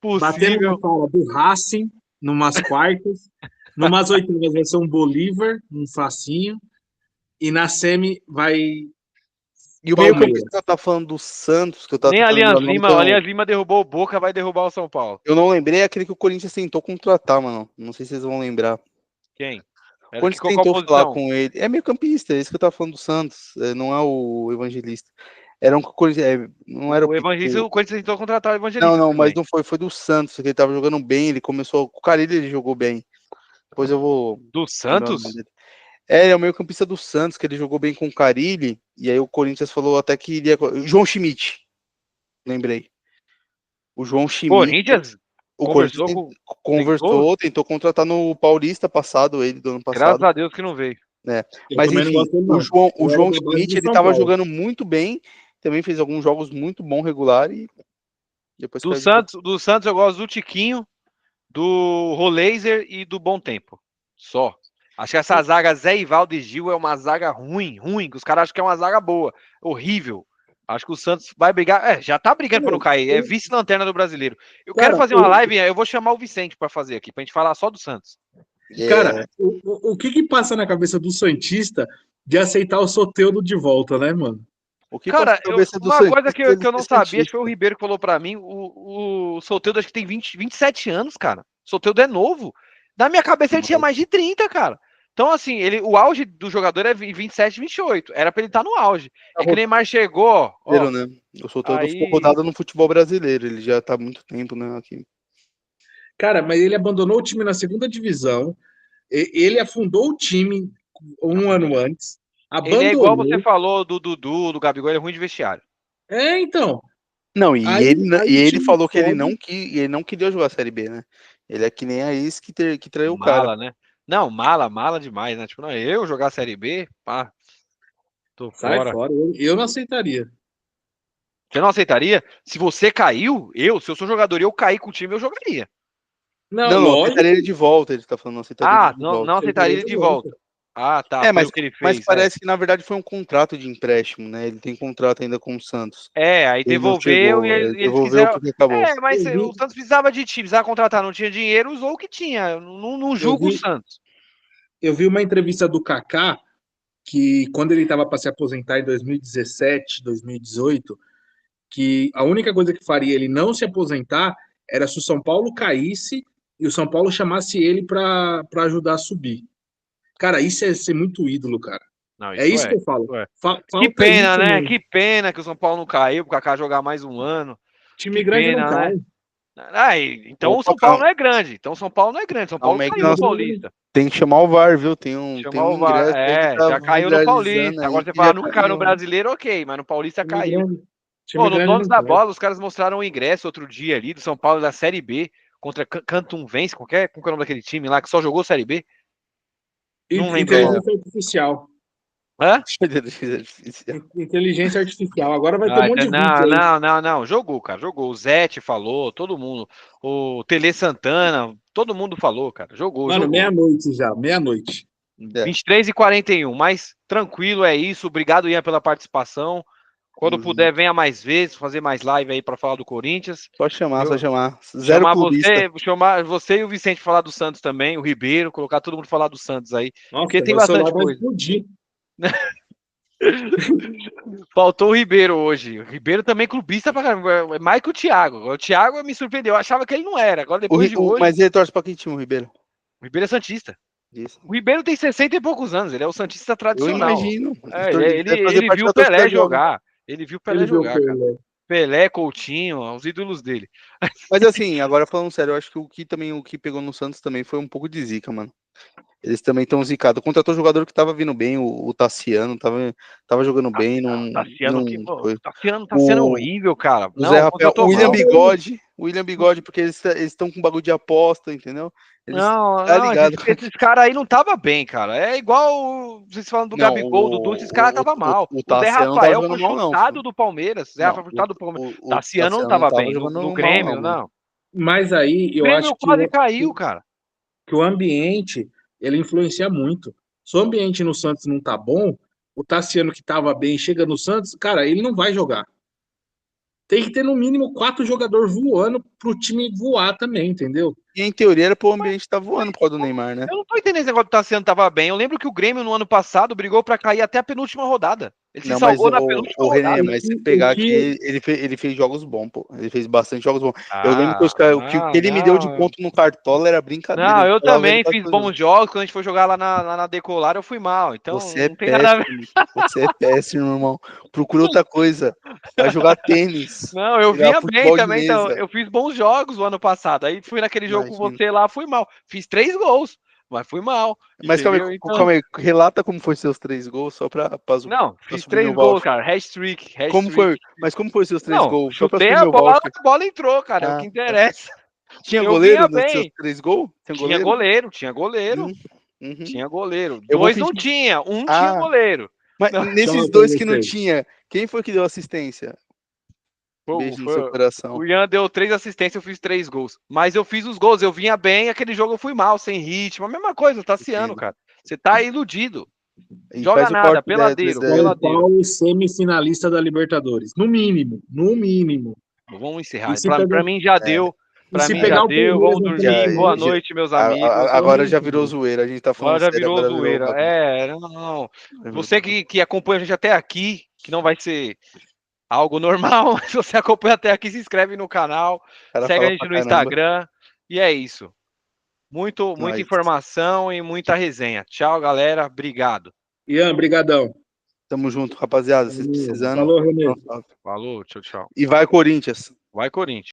possível. Batendo na fala do Racing, numas quartas. Numas oitavas vai ser um Bolívar, um facinho. E na semi vai... E o meio campista tá falando do Santos, que eu tava... Nem a Alianza Lima derrubou o Boca, vai derrubar o São Paulo. Eu não lembrei aquele que o Corinthians tentou contratar, mano. Não sei se vocês vão lembrar. Quem? O Corinthians tentou falar com ele. É meio campista, é isso que eu tava falando do Santos. Não é o Evangelista. Era um Corinthians. Não era o Evangelista, o Corinthians tentou contratar o Evangelista. Não, mas não foi. Foi do Santos, que ele tava jogando bem. Ele começou. O Carille ele jogou bem. Depois eu vou. Do Santos? Ele é o meio campista do Santos, que ele jogou bem com o Carille. E aí o Corinthians falou até que iria. João Schmidt. Lembrei. O João Schmidt. Corinthians? O conversou, tentou contratar no Paulista passado, ele do ano passado. Graças a Deus que não veio. Mas enfim, o João Schmidt, ele tava jogando muito bem, também fez alguns jogos muito bons, regular, e depois... Do Santos eu gosto do Tiquinho, do Roleiser e do Bom Tempo. Só. Acho que essa zaga Zé Ivaldo e Gil é uma zaga ruim, que os caras acham que é uma zaga boa, horrível. Acho que o Santos vai brigar, já tá brigando pra não cair, é vice-lanterna do Brasileiro. Eu quero fazer uma live, eu vou chamar o Vicente pra fazer aqui, pra gente falar só do Santos. Cara, o que passa na cabeça do Santista de aceitar o Soteldo de volta, né, mano? Cara, uma coisa que eu não sabia, acho que foi o Ribeiro que falou pra mim, o Soteldo acho que tem 27 anos, cara. O Soteldo é novo. Na minha cabeça ele tinha mais de 30, cara. Então, assim, o auge do jogador é 27, 28. Era pra ele estar no auge. É que o Neymar chegou. Né? O Soteldo ficou rodado no futebol brasileiro. Ele já tá há muito tempo, né, aqui. Cara, mas ele abandonou o time na segunda divisão. Ele afundou o time um ano antes. Ele é igual você falou do Dudu, do Gabigol, ele é ruim de vestiário. Então. Não, ele falou que ele não queria jogar a Série B, né? Ele é que nem a ex que traiu o cara. Mala, né? Não, mala demais, né? Tipo, não, eu jogar a Série B, pá, tô fora. Sai fora, eu não aceitaria. Você não aceitaria? Se você caiu, se eu sou jogador e eu cair com o time, eu jogaria. Não aceitaria ele de volta, ele tá falando, não aceitaria ele de volta. Não aceitaria ele de volta. Ah, tá. Mas o que ele fez. Mas parece que na verdade foi um contrato de empréstimo, né? Ele tem contrato ainda com o Santos. Aí devolveu e eles quiseram. Porque acabou. Mas o Santos precisava de time, precisava contratar, não tinha dinheiro, usou o que tinha. Não julgo o Santos. Eu vi uma entrevista do Kaká, que quando ele estava para se aposentar em 2017, 2018, que a única coisa que faria ele não se aposentar era se o São Paulo caísse e o São Paulo chamasse ele para ajudar a subir. Cara, isso é ser muito ídolo, cara. Não, isso que eu falo. Que pena, né? Mesmo. Que pena que o São Paulo não caiu, pro Kaká jogar mais um ano. Time grande não cai. Então o São Paulo não é grande. São Paulo caiu no Paulista. Tem que chamar o VAR, viu? Tem um ingresso. Já caiu no Paulista. Agora você fala, nunca caiu no Brasileiro, ok, mas no Paulista caiu. Pô, no Donos da Bola, os caras mostraram o ingresso outro dia ali do São Paulo da Série B contra Cantumvense, qual é o nome daquele time lá que só jogou Série B? Não lembro. Inteligência artificial. Hã? Inteligência artificial. Agora vai ter um monte de vídeo. Não. Jogou, cara. Jogou. O Zete falou, todo mundo. O Tele Santana, todo mundo falou, cara. Jogou. Mano, meia-noite já. Meia-noite. 23h41. Mas tranquilo, é isso. Obrigado, Ian, pela participação. Quando puder, venha mais vezes, fazer mais live aí pra falar do Corinthians. Só chamar. Zero chamar você e o Vicente pra falar do Santos também, o Ribeiro, colocar todo mundo pra falar do Santos aí. Nossa, porque tem bastante coisa. Faltou o Ribeiro hoje. O Ribeiro também clubista pra caramba. É mais que o Thiago. O Thiago me surpreendeu. Eu achava que ele não era. Agora depois de hoje. Mas ele torce pra que time, o Ribeiro? O Ribeiro é Santista. Isso. O Ribeiro tem 60 e poucos anos. Ele é o Santista tradicional. Eu imagino. Ele viu o Pelé jogar. Ele viu o Pelé jogar, cara. Pelé, Coutinho, os ídolos dele. Mas assim, agora falando sério, eu acho que o que pegou no Santos também foi um pouco de zica, mano. Eles também estão zicados. Contratou jogador que tava vindo bem, o Tassiano tava jogando bem. Tassiano tá sendo horrível, cara. O Zé Rafael, o William Bigode, porque eles estão com bagulho de aposta, entendeu? Esses caras aí não tava bem, cara. É igual vocês falando do Gabigol, do Dudu, esses caras tava mal. O Zé Rafael foi chutado do Palmeiras. Zé Rafael chutado do Palmeiras. Tassiano não tava bem. No Grêmio, não. Mas aí eu acho que quase caiu, cara. Que o ambiente, ele influencia muito. Se o ambiente no Santos não tá bom, o Tassiano que tava bem chega no Santos, cara, ele não vai jogar. Tem que ter no mínimo 4 jogadores voando pro time voar também, entendeu? E em teoria era pro ambiente estar voando por causa do Neymar, né? Eu não tô entendendo esse negócio do Tassiano tava bem. Eu lembro que o Grêmio no ano passado brigou pra cair até a penúltima rodada. Ele se salvou na penúltima rodada. René, mas se pegar aqui, ele fez jogos bons, pô. Ele fez bastante jogos bons. Eu lembro que o que ele me deu de ponto no Cartola era brincadeira. Não, eu também fiz bons jogos. Quando a gente foi jogar lá na Decolar, eu fui mal. Então você não tem nada a ver. Você é péssimo, irmão. Procura outra coisa. Vai jogar tênis. Não, eu vinha bem também. Então, eu fiz bons jogos o ano passado. Aí fui naquele jogo com você lá, fui mal. Fiz 3 gols. Mas fui mal. Mas calma aí, relata como foi seus 3 gols, só pra Não, fiz 3 gols, cara. Hashtag. Mas como foi seus 3 gols? Chutei a bola entrou, cara. É o que interessa. Tinha goleiro nos seus 3 gols? Tinha goleiro. Tinha goleiro. 2 não tinha, tinha goleiro. Mas nesses 2 que não tinha, quem foi que deu assistência? Beijo no seu coração. O Ian deu 3 assistências, eu fiz 3 gols. Mas eu fiz os gols, eu vinha bem, aquele jogo eu fui mal, sem ritmo. A mesma coisa, Tassiano, cara. Você tá iludido. Joga nada, peladeiro. São Paulo semifinalista da Libertadores. No mínimo. Vamos encerrar. Pra mim já deu. Pra mim já deu. Vamos dormir. Boa noite, meus amigos. Agora já virou zoeira. A gente tá falando. Agora já virou zoeira. Não. Você que acompanha a gente até aqui, que não vai ser algo normal, se você acompanha até aqui, se inscreve no canal, segue a gente no Instagram. E é isso. Muita informação e muita resenha. Tchau, galera. Obrigado. Ian, brigadão. Tamo junto, rapaziada. Vocês precisando. Falou, Renê. Falou, tchau. E vai, Corinthians. Vai, Corinthians.